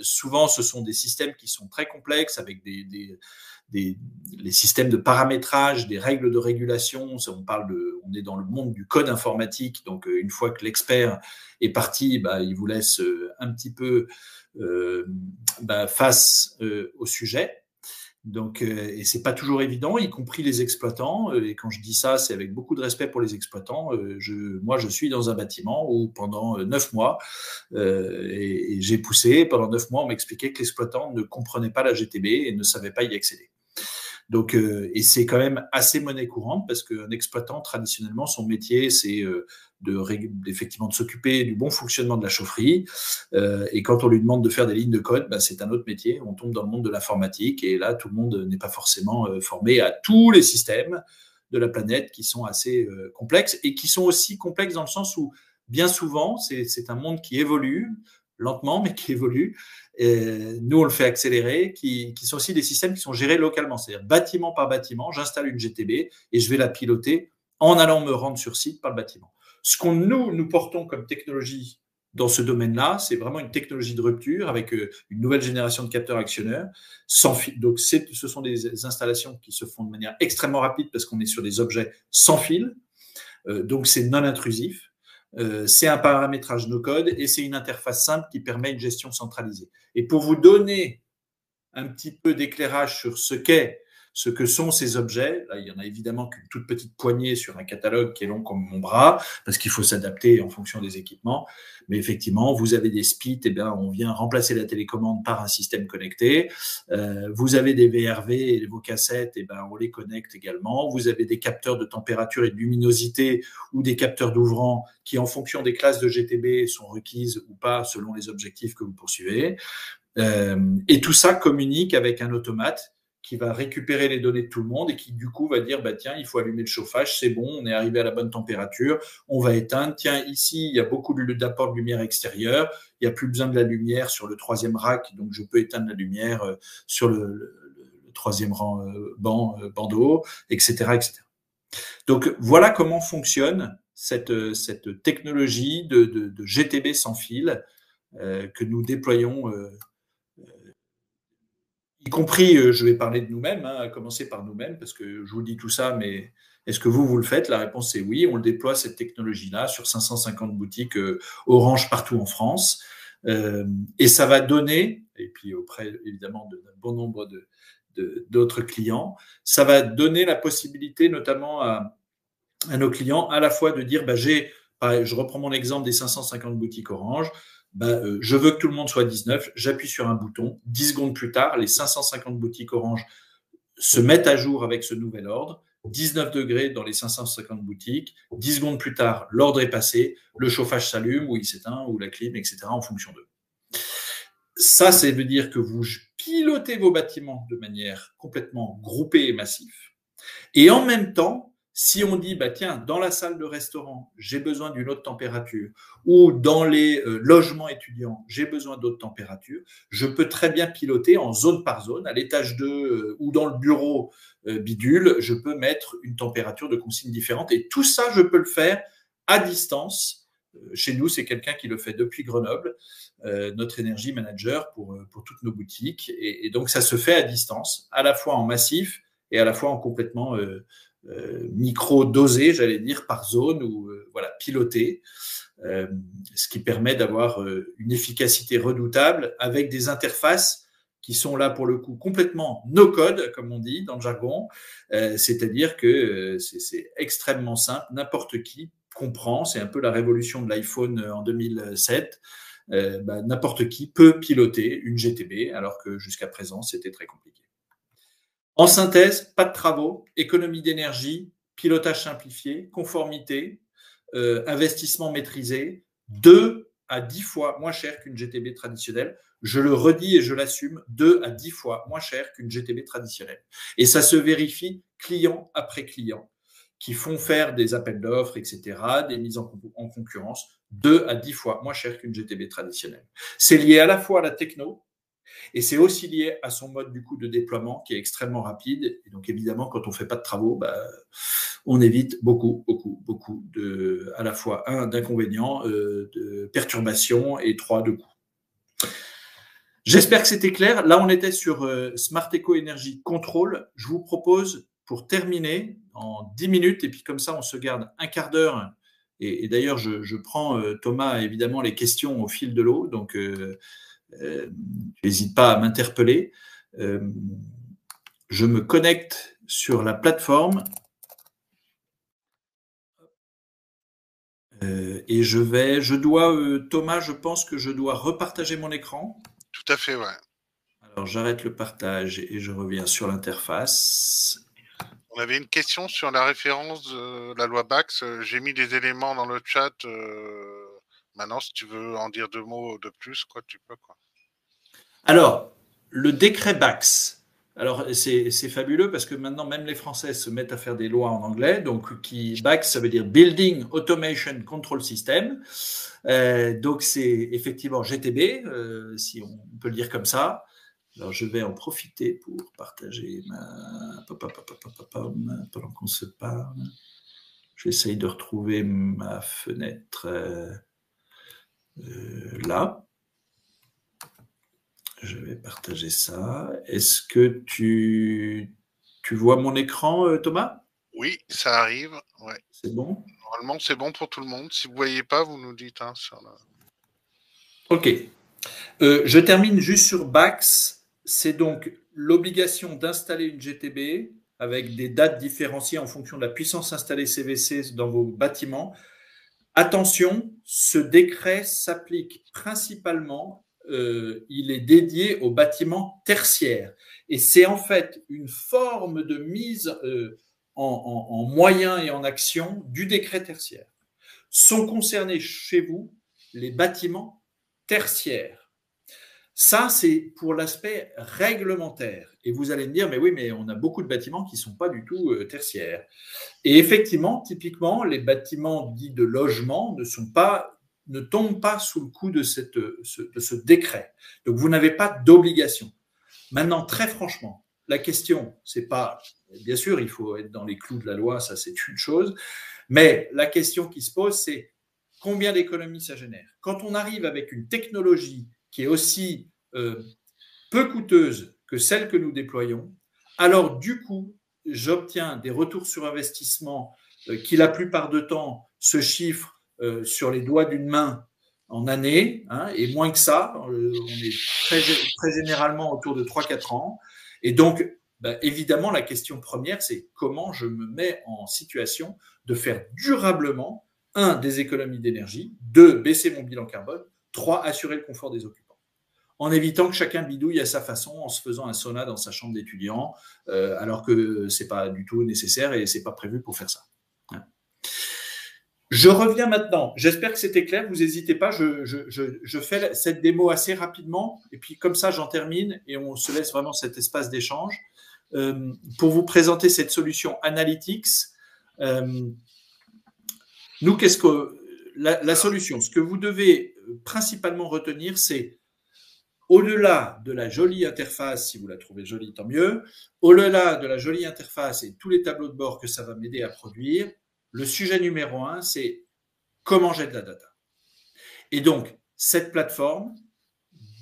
Souvent ce sont des systèmes qui sont très complexes avec les systèmes de paramétrage, des règles de régulation. On est dans le monde du code informatique, donc une fois que l'expert est parti, il vous laisse un petit peu face au sujet. Donc, et c'est pas toujours évident, y compris les exploitants. Et quand je dis ça, c'est avec beaucoup de respect pour les exploitants. Moi, je suis dans un bâtiment où pendant 9 mois, et j'ai poussé pendant 9 mois, on m'expliquait que l'exploitant ne comprenait pas la GTB et ne savait pas y accéder. Donc, et c'est quand même assez monnaie courante parce qu'un exploitant, traditionnellement, son métier, c'est effectivement de s'occuper du bon fonctionnement de la chaufferie. Et quand on lui demande de faire des lignes de code, c'est un autre métier. On tombe dans le monde de l'informatique et là, tout le monde n'est pas forcément formé à tous les systèmes de la planète qui sont assez complexes et qui sont aussi complexes dans le sens où, bien souvent, c'est un monde qui évolue lentement, mais qui évolue. Et nous, on le fait accélérer, qui sont aussi des systèmes qui sont gérés localement, c'est-à-dire bâtiment par bâtiment, j'installe une GTB et je vais la piloter en allant me rendre sur site par le bâtiment. Ce qu'on nous portons comme technologie dans ce domaine-là, c'est vraiment une technologie de rupture avec une nouvelle génération de capteurs actionneurs sans fil. Donc, ce sont des installations qui se font de manière extrêmement rapide parce qu'on est sur des objets sans fil. Donc, c'est non intrusif. C'est un paramétrage no-code et c'est une interface simple qui permet une gestion centralisée. Et pour vous donner un petit peu d'éclairage sur ce que sont ces objets, là, il y en a évidemment qu'une toute petite poignée sur un catalogue qui est long comme mon bras, parce qu'il faut s'adapter en fonction des équipements. Mais effectivement, vous avez des SPIT, on vient remplacer la télécommande par un système connecté. Vous avez des VRV et vos cassettes, on les connecte également. Vous avez des capteurs de température et de luminosité ou des capteurs d'ouvrant qui, en fonction des classes de GTB, sont requises ou pas selon les objectifs que vous poursuivez. Et tout ça communique avec un automate qui va récupérer les données de tout le monde et qui, du coup, va dire, tiens, il faut allumer le chauffage, c'est bon, on est arrivé à la bonne température, on va éteindre. Tiens, ici, il y a beaucoup d'apports de lumière extérieure, il n'y a plus besoin de la lumière sur le 3e rack, donc je peux éteindre la lumière sur le 3e rang bandeau, etc., etc. Donc, voilà comment fonctionne cette technologie de GTB sans fil que nous déployons y compris, je vais parler de nous-mêmes, à commencer par nous-mêmes, parce que je vous dis tout ça, mais est-ce que vous le faites? La réponse est oui. On le déploie, cette technologie-là, sur 550 boutiques Orange partout en France. Et ça va donner, et puis auprès évidemment d'un bon nombre d'autres clients, ça va donner la possibilité notamment à nos clients à la fois de dire, je reprends mon exemple des 550 boutiques Orange, je veux que tout le monde soit 19, j'appuie sur un bouton, 10 secondes plus tard, les 550 boutiques Orange se mettent à jour avec ce nouvel ordre, 19 degrés dans les 550 boutiques, 10 secondes plus tard, l'ordre est passé, le chauffage s'allume ou il s'éteint ou la clim, etc. en fonction d'eux. Ça, ça veut dire que vous pilotez vos bâtiments de manière complètement groupée et massive. Et en même temps, si on dit, tiens, dans la salle de restaurant, j'ai besoin d'une autre température, ou dans les logements étudiants, j'ai besoin d'autres températures, je peux très bien piloter en zone par zone, à l'étage 2 ou dans le bureau bidule, je peux mettre une température de consigne différente. Et tout ça, je peux le faire à distance. Chez nous, c'est quelqu'un qui le fait depuis Grenoble, notre Energy Manager pour toutes nos boutiques. Et donc, ça se fait à distance, à la fois en massif et à la fois en complètement micro-dosé, j'allais dire, par zone ou piloté, ce qui permet d'avoir une efficacité redoutable avec des interfaces qui sont là pour le coup complètement no-code, comme on dit dans le jargon, c'est-à-dire que c'est extrêmement simple, n'importe qui comprend, c'est un peu la révolution de l'iPhone en 2007, n'importe qui peut piloter une GTB, alors que jusqu'à présent, c'était très compliqué. En synthèse, pas de travaux, économie d'énergie, pilotage simplifié, conformité, investissement maîtrisé, 2 à 10 fois moins cher qu'une GTB traditionnelle. Je le redis et je l'assume, 2 à 10 fois moins cher qu'une GTB traditionnelle. Et ça se vérifie client après client, qui font faire des appels d'offres, etc., des mises en concurrence. 2 à 10 fois moins cher qu'une GTB traditionnelle. C'est lié à la fois à la techno, et c'est aussi lié à son mode du coup de déploiement qui est extrêmement rapide. Et donc évidemment, quand on ne fait pas de travaux, on évite beaucoup à la fois d'inconvénients, de perturbations et 3 de coûts. J'espère que c'était clair. Là, on était sur Smart Eco Energy Control. Je vous propose, pour terminer, en 10 minutes, et puis comme ça, on se garde un quart d'heure. Et d'ailleurs, je prends, Thomas, évidemment, les questions au fil de l'eau. Donc, n'hésite pas à m'interpeller. Je me connecte sur la plateforme et Thomas, je pense que je dois repartager mon écran. Tout à fait, ouais. Alors, j'arrête le partage et je reviens sur l'interface. On avait une question sur la référence de la loi Bax. J'ai mis des éléments dans le chat. Maintenant, si tu veux en dire 2 mots de plus, quoi, tu peux, quoi. Alors, le décret Bax. Alors, c'est fabuleux parce que maintenant, même les Français se mettent à faire des lois en anglais. Donc, Bax, ça veut dire Building Automation Control System. Donc, c'est effectivement GTB, si on peut le dire comme ça. Alors, je vais en profiter pour partager pendant qu'on se parle. J'essaye de retrouver ma fenêtre là. Je vais partager ça. Est-ce que tu vois mon écran, Thomas? Oui, ça arrive. Ouais. C'est bon? Normalement, c'est bon pour tout le monde. Si vous ne voyez pas, vous nous dites. Hein, sur la... OK. Je termine juste sur Bax. C'est donc l'obligation d'installer une GTB avec des dates différenciées en fonction de la puissance installée CVC dans vos bâtiments. Attention, ce décret s'applique principalement, il est dédié aux bâtiments tertiaires. Et c'est en fait une forme de mise en moyen et en action du décret tertiaire. Sont concernés chez vous les bâtiments tertiaires. Ça, c'est pour l'aspect réglementaire. Et vous allez me dire, mais oui, mais on a beaucoup de bâtiments qui ne sont pas du tout tertiaires. Et effectivement, typiquement, les bâtiments dits de logement ne tombent pas sous le coup de ce décret. Donc, vous n'avez pas d'obligation. Maintenant, très franchement, la question, c'est pas, bien sûr, il faut être dans les clous de la loi, ça c'est une chose, mais la question qui se pose, c'est combien d'économies ça génère. Quand on arrive avec une technologie qui est aussi peu coûteuse que celle que nous déployons, alors du coup, j'obtiens des retours sur investissement qui, la plupart du temps, se chiffrent sur les doigts d'une main en année, hein, et moins que ça, on est très généralement autour de 3-4 ans. Et donc, évidemment, la question première, c'est comment je me mets en situation de faire durablement, 1, des économies d'énergie, 2, baisser mon bilan carbone, 3, assurer le confort des occupants. En évitant que chacun bidouille à sa façon, en se faisant un sauna dans sa chambre d'étudiant, alors que ce n'est pas du tout nécessaire et ce n'est pas prévu pour faire ça. Je reviens maintenant. J'espère que c'était clair. Vous n'hésitez pas. Je fais cette démo assez rapidement. Et puis, comme ça, j'en termine et on se laisse vraiment cet espace d'échange. Pour vous présenter cette solution Analytics, nous, qu'est-ce que la solution? Ce que vous devez principalement retenir, c'est au-delà de la jolie interface, si vous la trouvez jolie, tant mieux, au-delà de la jolie interface et tous les tableaux de bord que ça va m'aider à produire, le sujet numéro 1, c'est comment j'ai de la data. Et donc, cette plateforme,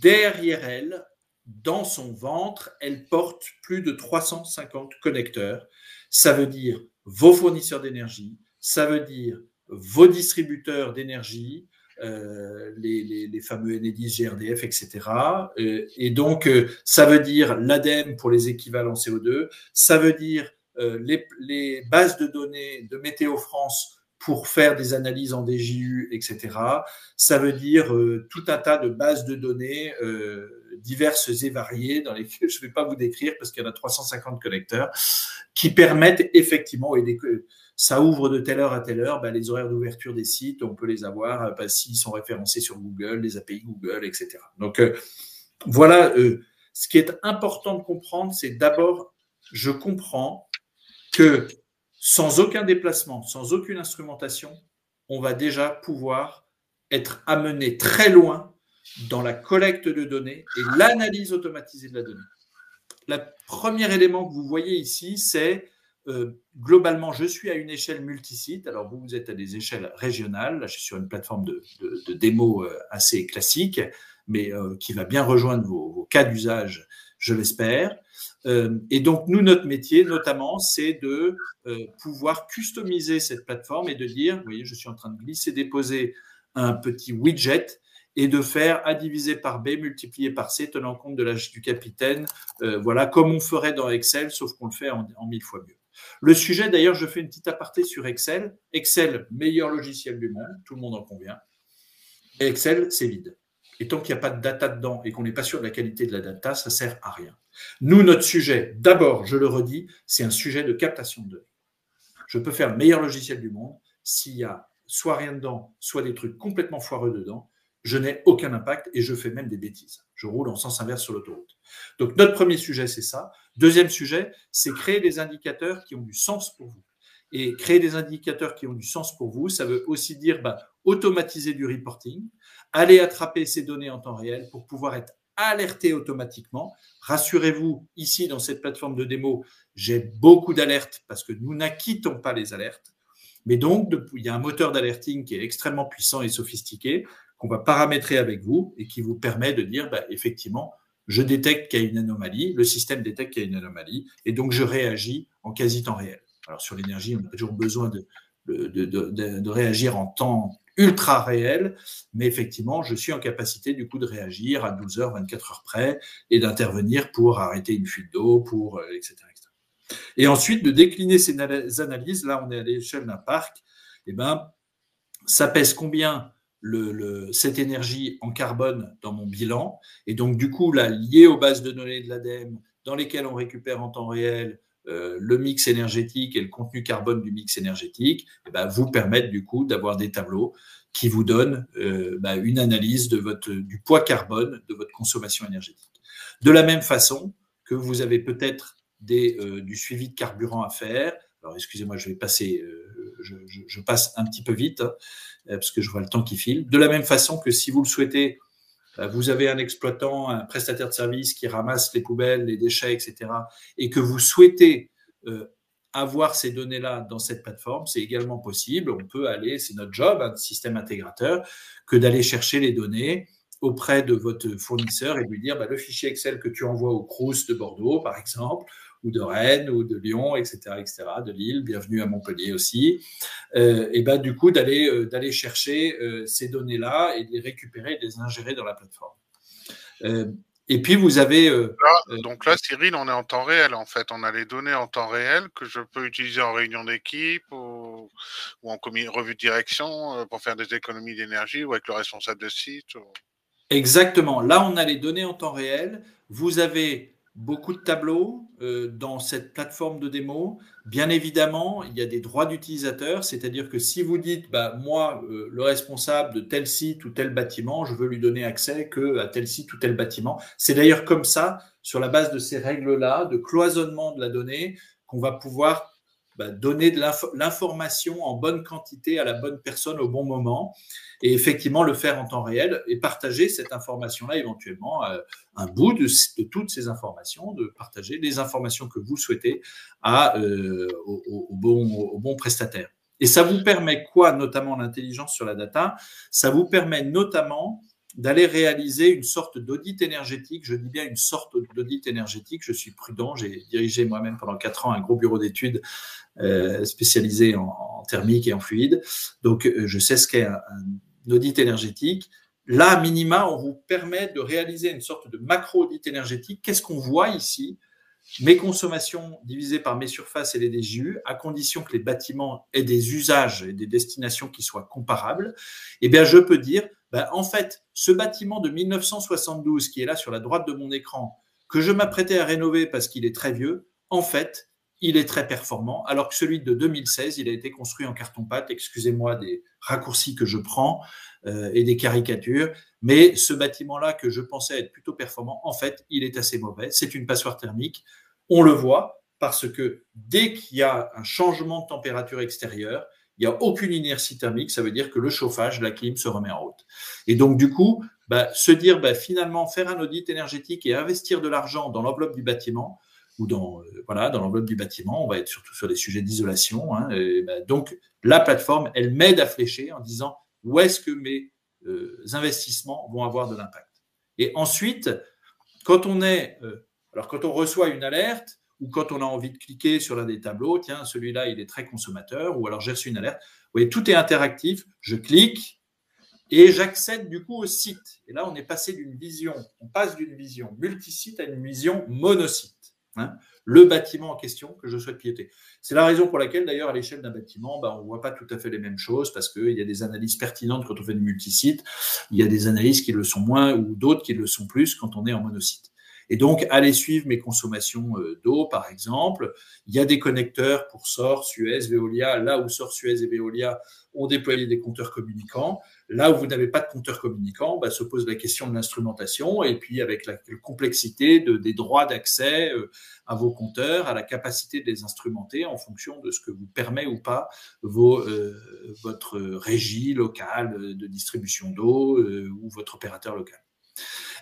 derrière elle, dans son ventre, elle porte plus de 350 connecteurs. Ça veut dire vos fournisseurs d'énergie, ça veut dire vos distributeurs d'énergie, les fameux Enedis, GRDF, etc. Et donc, ça veut dire l'ADEME pour les équivalents CO2, ça veut dire les bases de données de Météo France pour faire des analyses en DJU, etc. Ça veut dire tout un tas de bases de données diverses et variées dans lesquelles je ne vais pas vous décrire parce qu'il y en a 350 connecteurs qui permettent effectivement, et ça ouvre de telle heure à telle heure, les horaires d'ouverture des sites, on peut les avoir s'ils sont référencés sur Google, les API Google, etc. Donc voilà, ce qui est important de comprendre, c'est d'abord, je comprends que sans aucun déplacement, sans aucune instrumentation, on va déjà pouvoir être amené très loin dans la collecte de données et l'analyse automatisée de la donnée. Le premier élément que vous voyez ici, c'est globalement, je suis à une échelle multisite. Alors, vous êtes à des échelles régionales. Là, je suis sur une plateforme de démo assez classique, mais qui va bien rejoindre vos cas d'usage, je l'espère. Et donc, nous, notre métier, notamment, c'est de pouvoir customiser cette plateforme et de dire, vous voyez, je suis en train de glisser-déposer un petit widget et de faire A divisé par B multiplié par C, tenant compte de l'âge du capitaine, voilà, comme on ferait dans Excel, sauf qu'on le fait en 1000 fois mieux. Le sujet, d'ailleurs, je fais une petite aparté sur Excel. Excel, meilleur logiciel du monde, tout le monde en convient. Et Excel, c'est vide. Et tant qu'il n'y a pas de data dedans et qu'on n'est pas sûr de la qualité de la data, ça ne sert à rien. Nous, notre sujet, d'abord, je le redis, c'est un sujet de captation de données. Je peux faire le meilleur logiciel du monde. S'il y a soit rien dedans, soit des trucs complètement foireux dedans, je n'ai aucun impact et je fais même des bêtises. Je roule en sens inverse sur l'autoroute. Donc, notre premier sujet, c'est ça. Deuxième sujet, c'est créer des indicateurs qui ont du sens pour vous. Et créer des indicateurs qui ont du sens pour vous, ça veut aussi dire automatiser du reporting, aller attraper ces données en temps réel pour pouvoir être alerté automatiquement. Rassurez-vous, ici, dans cette plateforme de démo, j'ai beaucoup d'alertes parce que nous n'acquittons pas les alertes. Mais donc, il y a un moteur d'alerting qui est extrêmement puissant et sophistiqué qu'on va paramétrer avec vous et qui vous permet de dire, effectivement, je détecte qu'il y a une anomalie, le système détecte qu'il y a une anomalie, et donc je réagis en quasi temps réel. Alors sur l'énergie, on a toujours besoin de réagir en temps ultra réel, mais effectivement, je suis en capacité du coup de réagir à 12 heures, 24 heures près, et d'intervenir pour arrêter une fuite d'eau, pour etc., etc. Et ensuite, de décliner ces analyses, là on est à l'échelle d'un parc, ça pèse combien cette énergie en carbone dans mon bilan. Et donc, du coup, là, lié aux bases de données de l'ADEME, dans lesquelles on récupère en temps réel le mix énergétique et le contenu carbone du mix énergétique, vous permettent du coup d'avoir des tableaux qui vous donnent une analyse du poids carbone de votre consommation énergétique. De la même façon que vous avez peut-être du suivi de carburant à faire. Alors, excusez-moi, je vais passer, je passe un petit peu vite, parce que je vois le temps qui file. De la même façon que si vous le souhaitez, vous avez un exploitant, un prestataire de service qui ramasse les poubelles, les déchets, etc., et que vous souhaitez avoir ces données-là dans cette plateforme, c'est également possible. On peut aller, c'est notre job, système intégrateur, que d'aller chercher les données auprès de votre fournisseur et lui dire le fichier Excel que tu envoies au Crous de Bordeaux, par exemple, ou de Rennes, ou de Lyon, etc., de Lille, bienvenue à Montpellier aussi, et du coup d'aller chercher ces données-là et de les récupérer et de les ingérer dans la plateforme. Et puis vous avez... donc là, Cyril, on est en temps réel en fait. On a les données en temps réel que je peux utiliser en réunion d'équipe ou en revue de direction pour faire des économies d'énergie ou avec le responsable de site. Exactement. Là, on a les données en temps réel. Vous avez beaucoup de tableaux dans cette plateforme de démo. Bien évidemment, il y a des droits d'utilisateur, c'est-à-dire que si vous dites, moi, le responsable de tel site ou tel bâtiment, je veux lui donner accès qu'à tel site ou tel bâtiment. C'est d'ailleurs comme ça, sur la base de ces règles-là, de cloisonnement de la donnée, qu'on va pouvoir donner de l'information en bonne quantité à la bonne personne au bon moment et effectivement le faire en temps réel et partager cette information-là éventuellement, un bout de toutes ces informations, de partager les informations que vous souhaitez au bon prestataire. Et ça vous permet quoi, notamment l'intelligence sur la data? Ça vous permet notamment d'aller réaliser une sorte d'audit énergétique. Je dis bien une sorte d'audit énergétique. Je suis prudent. J'ai dirigé moi-même pendant 4 ans un gros bureau d'études spécialisé en thermique et en fluide. Donc, je sais ce qu'est un audit énergétique. Là, à minima, on vous permet de réaliser une sorte de macro-audit énergétique. Qu'est-ce qu'on voit ici? Mes consommations divisées par mes surfaces et les DGU, à condition que les bâtiments aient des usages et des destinations qui soient comparables, je peux dire, en fait, ce bâtiment de 1972 qui est là sur la droite de mon écran, que je m'apprêtais à rénover parce qu'il est très vieux, en fait, il est très performant, alors que celui de 2016, il a été construit en carton-pâte. Excusez-moi des raccourcis que je prends et des caricatures, mais ce bâtiment-là que je pensais être plutôt performant, en fait, il est assez mauvais. C'est une passoire thermique. On le voit parce que dès qu'il y a un changement de température extérieure, il n'y a aucune inertie thermique, ça veut dire que le chauffage, la clim se remet en route. Et donc, du coup, se dire finalement faire un audit énergétique et investir de l'argent dans l'enveloppe du bâtiment, ou dans l'enveloppe du bâtiment, on va être surtout sur des sujets d'isolation. Hein, donc, la plateforme, elle m'aide à flécher en disant où est-ce que mes investissements vont avoir de l'impact. Et ensuite, quand on reçoit une alerte ou quand on a envie de cliquer sur l'un des tableaux, tiens, celui-là, il est très consommateur, ou alors j'ai reçu une alerte. Vous voyez, tout est interactif. Je clique et j'accède du coup au site. Et là, on passe d'une vision multisite à une vision monosite. Hein, le bâtiment en question que je souhaite piloter. C'est la raison pour laquelle, d'ailleurs, à l'échelle d'un bâtiment, on ne voit pas tout à fait les mêmes choses parce qu'il y a des analyses pertinentes quand on fait du multisite, il y a des analyses qui le sont moins ou d'autres qui le sont plus quand on est en monosite. Et donc, allez suivre mes consommations d'eau, par exemple. Il y a des connecteurs pour SOR, Suez, Veolia. Là où SOR, Suez et Veolia ont déployé des compteurs communicants. Là où vous n'avez pas de compteur communicant, se pose la question de l'instrumentation et puis avec la complexité des droits d'accès à vos compteurs, à la capacité de les instrumenter en fonction de ce que vous permet ou pas votre régie locale de distribution d'eau ou votre opérateur local.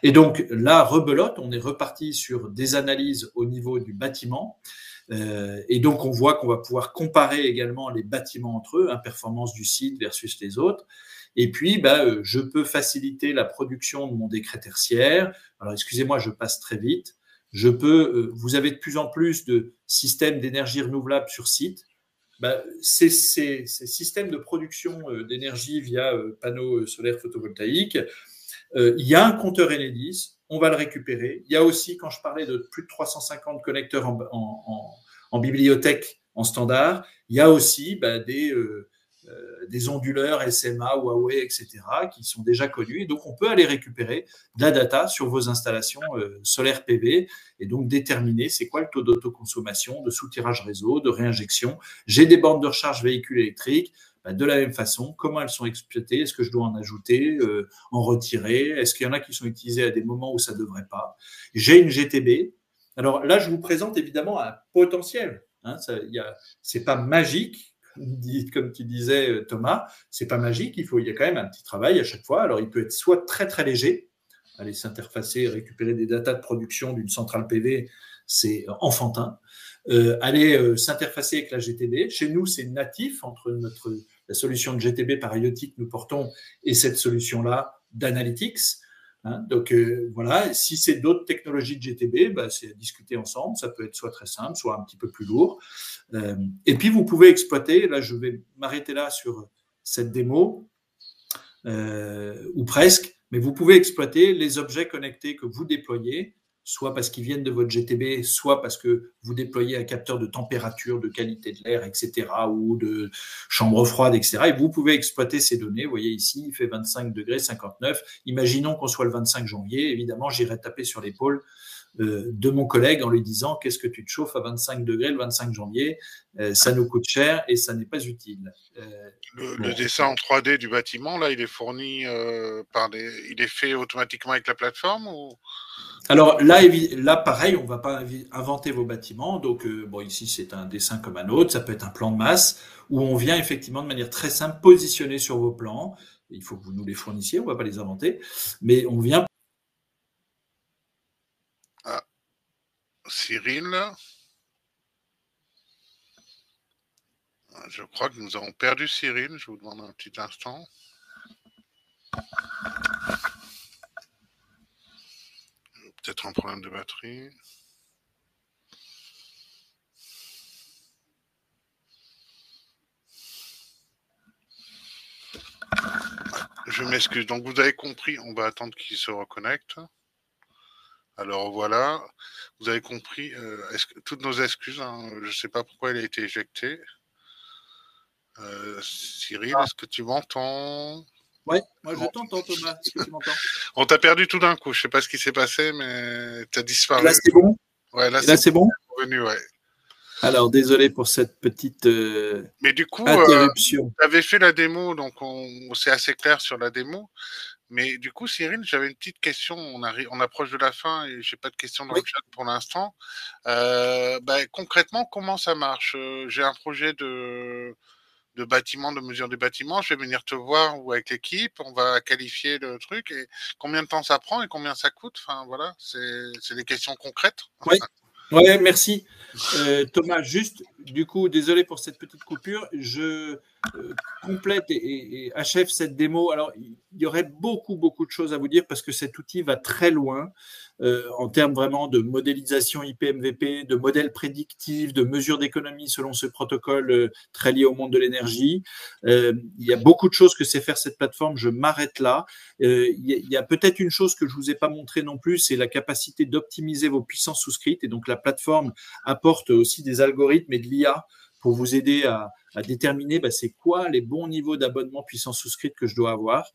Et donc là, rebelote, on est reparti sur des analyses au niveau du bâtiment. Et donc, on voit qu'on va pouvoir comparer également les bâtiments entre eux, performance du site versus les autres. Et puis, je peux faciliter la production de mon décret tertiaire. Alors, excusez-moi, je passe très vite. Vous avez de plus en plus de systèmes d'énergie renouvelable sur site. Ces systèmes de production d'énergie via panneaux solaires photovoltaïques, il y a un compteur Enedis, on va le récupérer. Il y a aussi, quand je parlais de plus de 350 connecteurs en bibliothèque en standard, il y a aussi des onduleurs SMA, Huawei, etc., qui sont déjà connus. Et donc, on peut aller récupérer de la data sur vos installations solaires PV et donc déterminer c'est quoi le taux d'autoconsommation, de soutirage réseau, de réinjection. J'ai des bornes de recharge véhicules électriques. De la même façon, comment elles sont exploitées, est-ce que je dois en ajouter, en retirer, est-ce qu'il y en a qui sont utilisés à des moments où ça ne devrait pas. J'ai une GTB. Alors là, je vous présente évidemment un potentiel. Hein, c'est pas magique, comme tu disais Thomas, c'est pas magique, il y a quand même un petit travail à chaque fois. Alors il peut être soit très très léger, aller s'interfacer, récupérer des datas de production d'une centrale PV, c'est enfantin. Aller s'interfacer avec la GTB. Chez nous, c'est natif entre la solution de GTB par IoT que nous portons et cette solution-là d'Analytics. Hein, donc voilà, si c'est d'autres technologies de GTB, c'est à discuter ensemble. Ça peut être soit très simple, soit un petit peu plus lourd. Et puis vous pouvez exploiter, là je vais m'arrêter là sur cette démo, ou presque, mais vous pouvez exploiter les objets connectés que vous déployez, soit parce qu'ils viennent de votre GTB, soit parce que vous déployez un capteur de température, de qualité de l'air, etc., ou de chambre froide, etc. Et vous pouvez exploiter ces données. Vous voyez ici, il fait 25 degrés 59. Imaginons qu'on soit le 25 janvier. Évidemment, j'irai taper sur l'épaule de mon collègue en lui disant qu'est-ce que tu te chauffes à 25 degrés le 25 janvier, ça nous coûte cher et ça n'est pas utile. Le dessin en 3D du bâtiment, là, il est fourni il est fait automatiquement avec la plateforme ou... Alors là, pareil, on ne va pas inventer vos bâtiments. Donc, ici, c'est un dessin comme un autre. Ça peut être un plan de masse où on vient effectivement de manière très simple positionner sur vos plans. Il faut que vous nous les fournissiez, on ne va pas les inventer. Mais on vient... Cyril, je crois que nous avons perdu Cyril. Je vous demande un petit instant. Peut-être un problème de batterie. Je m'excuse. Donc vous avez compris, on va attendre qu'il se reconnecte. Alors voilà, vous avez compris. Toutes nos excuses. Hein, je ne sais pas pourquoi il a été éjecté. Cyril, est-ce que tu m'entends? Oui, moi je t'entends Thomas, est-ce que tu m'entends? On t'a perdu tout d'un coup, je ne sais pas ce qui s'est passé, mais tu as disparu. Là c'est bon? Ouais, là c'est bon? Revenu, ouais. Alors désolé pour cette petite mais du coup, interruption. Tu avais fait la démo, donc c'est assez clair sur la démo. Mais du coup, Cyril, j'avais une petite question. On approche de la fin et j'ai pas de questions dans le chat pour l'instant. Concrètement, comment ça marche? J'ai un projet de de bâtiment, de mesure du bâtiment. Je vais venir te voir ou avec l'équipe, on va qualifier le truc et combien de temps ça prend et combien ça coûte. Enfin voilà, c'est des questions concrètes. Oui, ouais, merci. Thomas, juste, du coup, désolé pour cette petite coupure, je complète et achève cette démo. Alors, il y aurait beaucoup, beaucoup de choses à vous dire parce que cet outil va très loin en termes vraiment de modélisation IPMVP, de modèles prédictifs, de mesures d'économie selon ce protocole très lié au monde de l'énergie. Il y a beaucoup de choses que sait faire cette plateforme. Je m'arrête là. Il y a peut-être une chose que je vous ai pas montré non plus, c'est la capacité d'optimiser vos puissances souscrites. Et donc, la plateforme apporte aussi des algorithmes et de l'IA pour vous aider à déterminer c'est quoi les bons niveaux d'abonnement puissance souscrite que je dois avoir.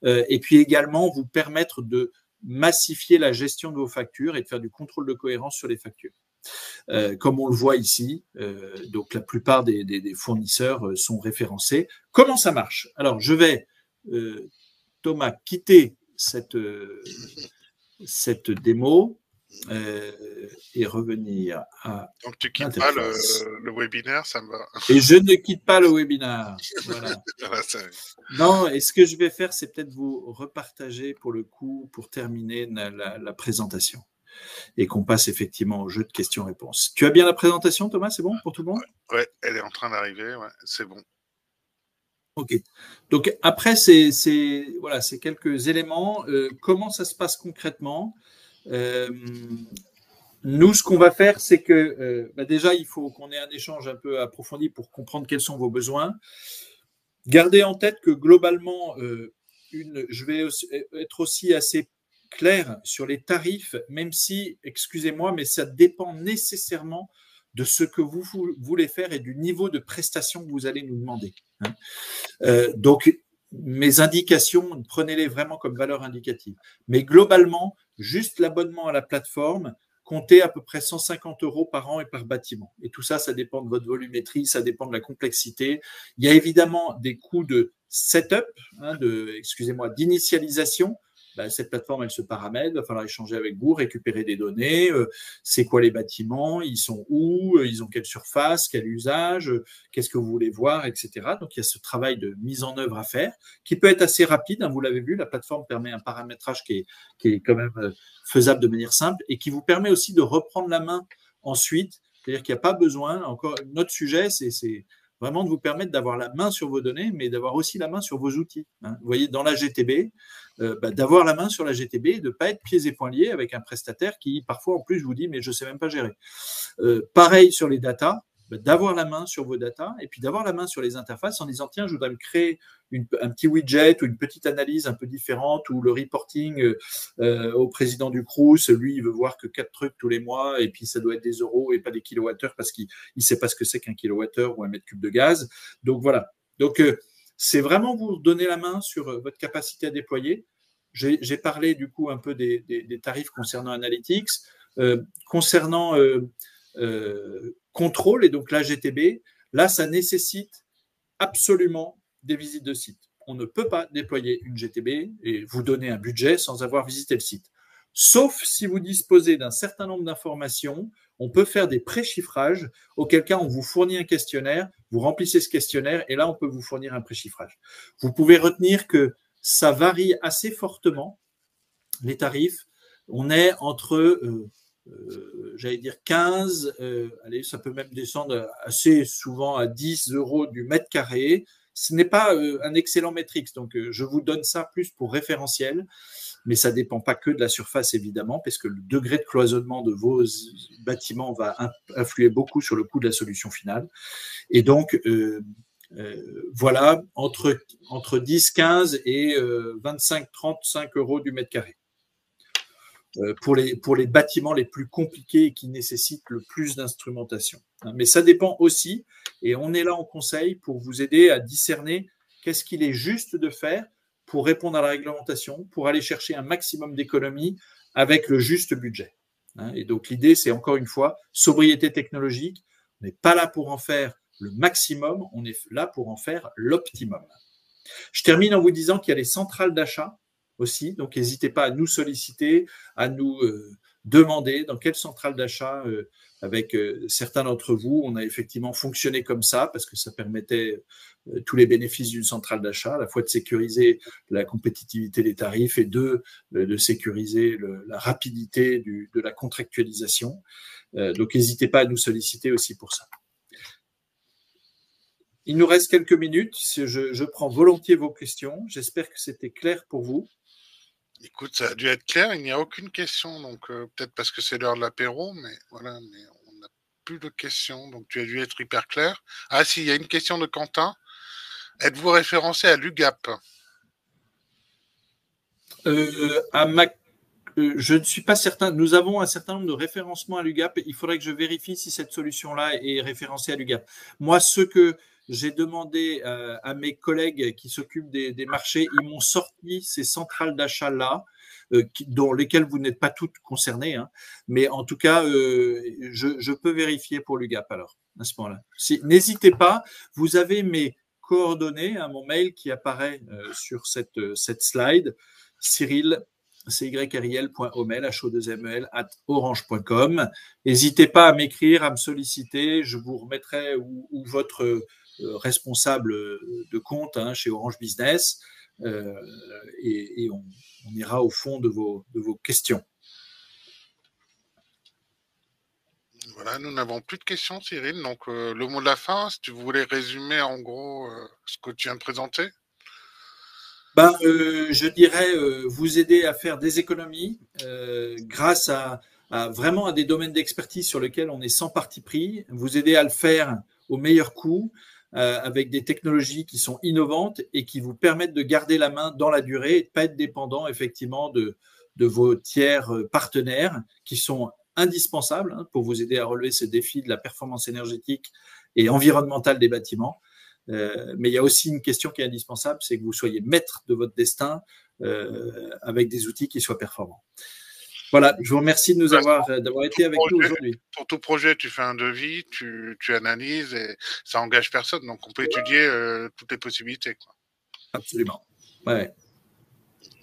Et puis également, vous permettre de massifier la gestion de vos factures et de faire du contrôle de cohérence sur les factures. Comme on le voit ici, donc la plupart des fournisseurs sont référencés. Comment ça marche? Alors, je vais, Thomas, quitter cette démo et revenir à Donc tu quittes pas l'interface. le webinaire, ça me va. Et je ne quitte pas le webinaire. Voilà. Voilà, Non, et ce que je vais faire, c'est peut-être vous repartager pour le coup, pour terminer la présentation et qu'on passe effectivement au jeu de questions-réponses. Tu as bien la présentation, Thomas? C'est bon pour tout le monde? ouais, elle est en train d'arriver, ouais, c'est bon. Ok. Donc après, c'est voilà, ces quelques éléments. Comment ça se passe concrètement? Nous, ce qu'on va faire, c'est que déjà, il faut qu'on ait un échange un peu approfondi pour comprendre quels sont vos besoins. Gardez en tête que globalement, je vais être aussi assez clair sur les tarifs, même si, excusez-moi, mais ça dépend nécessairement de ce que vous voulez faire et du niveau de prestation que vous allez nous demander. Donc, mes indications, prenez-les vraiment comme valeur indicative. Mais globalement, juste l'abonnement à la plateforme, comptez à peu près 150 € par an et par bâtiment. Et tout ça, ça dépend de votre volumétrie, ça dépend de la complexité. Il y a évidemment des coûts de setup, d'initialisation. Cette plateforme, elle se paramètre, il va falloir échanger avec vous, récupérer des données, c'est quoi les bâtiments, ils sont où, ils ont quelle surface, quel usage, qu'est-ce que vous voulez voir, etc. Donc, il y a ce travail de mise en œuvre à faire qui peut être assez rapide, vous l'avez vu, la plateforme permet un paramétrage qui est quand même faisable de manière simple et qui vous permet aussi de reprendre la main ensuite, c'est-à-dire qu'il n'y a pas besoin, encore notre sujet, c'est vraiment de vous permettre d'avoir la main sur vos données, mais d'avoir aussi la main sur vos outils. Vous voyez, dans la GTB, d'avoir la main sur la GTB et de ne pas être pieds et poings liés avec un prestataire qui, parfois, en plus, vous dit « mais je ne sais même pas gérer ». Pareil sur les datas, d'avoir la main sur vos datas et puis d'avoir la main sur les interfaces en disant « tiens, je voudrais me créer un petit widget ou une petite analyse un peu différente ou le reporting au président du Crous, lui, il veut voir que 4 trucs tous les mois et puis ça doit être des euros et pas des kilowattheures parce qu'il ne sait pas ce que c'est qu'un kilowattheure ou un mètre cube de gaz. » Donc voilà. Donc c'est vraiment vous donner la main sur votre capacité à déployer. J'ai parlé du coup un peu des tarifs concernant Analytics, concernant contrôle et donc la GTB. Là, ça nécessite absolument des visites de site. On ne peut pas déployer une GTB et vous donner un budget sans avoir visité le site. Sauf si vous disposez d'un certain nombre d'informations, on peut faire des préchiffrages, auquel cas on vous fournit un questionnaire, vous remplissez ce questionnaire et là on peut vous fournir un préchiffrage. Vous pouvez retenir que ça varie assez fortement, les tarifs. On est entre, j'allais dire 15, allez, ça peut même descendre assez souvent à 10 € du mètre carré. Ce n'est pas un excellent métrique, donc je vous donne ça plus pour référentiel, mais ça ne dépend pas que de la surface, évidemment, parce que le degré de cloisonnement de vos bâtiments va influer beaucoup sur le coût de la solution finale. Et donc, voilà, entre 10, 15 et 25, 35 € du mètre carré. Pour les bâtiments les plus compliqués et qui nécessitent le plus d'instrumentation. Mais ça dépend aussi, et on est là en conseil pour vous aider à discerner qu'est-ce qu'il est juste de faire pour répondre à la réglementation, pour aller chercher un maximum d'économies avec le juste budget. Et donc l'idée, c'est encore une fois, sobriété technologique. On n'est pas là pour en faire le maximum, on est là pour en faire l'optimum. Je termine en vous disant qu'il y a les centrales d'achat aussi, donc n'hésitez pas à nous solliciter, à nous demander dans quelle centrale d'achat, avec certains d'entre vous, on a effectivement fonctionné comme ça parce que ça permettait tous les bénéfices d'une centrale d'achat, à la fois de sécuriser la compétitivité des tarifs et de sécuriser la rapidité de la contractualisation. Donc, n'hésitez pas à nous solliciter aussi pour ça. Il nous reste quelques minutes. Je prends volontiers vos questions. J'espère que c'était clair pour vous. Écoute, ça a dû être clair. Il n'y a aucune question. Donc, peut-être parce que c'est l'heure de l'apéro, mais voilà. Mais on n'a plus de questions. Donc, tu as dû être hyper clair. Ah, si, il y a une question de Quentin. Êtes-vous référencé à l'UGAP? Je ne suis pas certain. Nous avons un certain nombre de référencements à l'UGAP. Il faudrait que je vérifie si cette solution-là est référencée à l'UGAP. Moi, ce que j'ai demandé à mes collègues qui s'occupent des marchés, ils m'ont sorti ces centrales d'achat-là, dont lesquelles vous n'êtes pas toutes concernées. Hein. Mais en tout cas, je peux vérifier pour l'UGAP alors, à ce moment-là. N'hésitez pas, vous avez mes coordonnées, mon mail qui apparaît sur cette slide, Cyril, cyril.omel, orange.com. N'hésitez pas à m'écrire, à me solliciter. Je vous remettrai où votre responsable de compte chez Orange Business et on ira au fond de vos questions. Voilà, nous n'avons plus de questions, Cyril. Donc, le mot de la fin, si tu voulais résumer en gros ce que tu viens de présenter. Je dirais vous aider à faire des économies grâce vraiment à des domaines d'expertise sur lesquels on est sans parti pris, vous aider à le faire au meilleur coût avec des technologies qui sont innovantes et qui vous permettent de garder la main dans la durée et de ne pas être dépendant effectivement de vos tiers partenaires qui sont indispensables pour vous aider à relever ce défi de la performance énergétique et environnementale des bâtiments. Mais il y a aussi une question qui est indispensable, c'est que vous soyez maître de votre destin avec des outils qui soient performants. Voilà, je vous remercie de d'avoir été avec nous aujourd'hui. Pour tout projet, tu fais un devis, tu analyses et ça engage personne. Donc, on peut étudier toutes les possibilités. Quoi. Absolument. Ouais.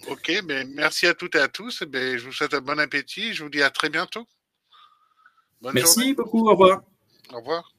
Ok, mais merci à toutes et à tous. Et je vous souhaite un bon appétit. Je vous dis à très bientôt. Bonne journée. Merci beaucoup. Au revoir. Au revoir.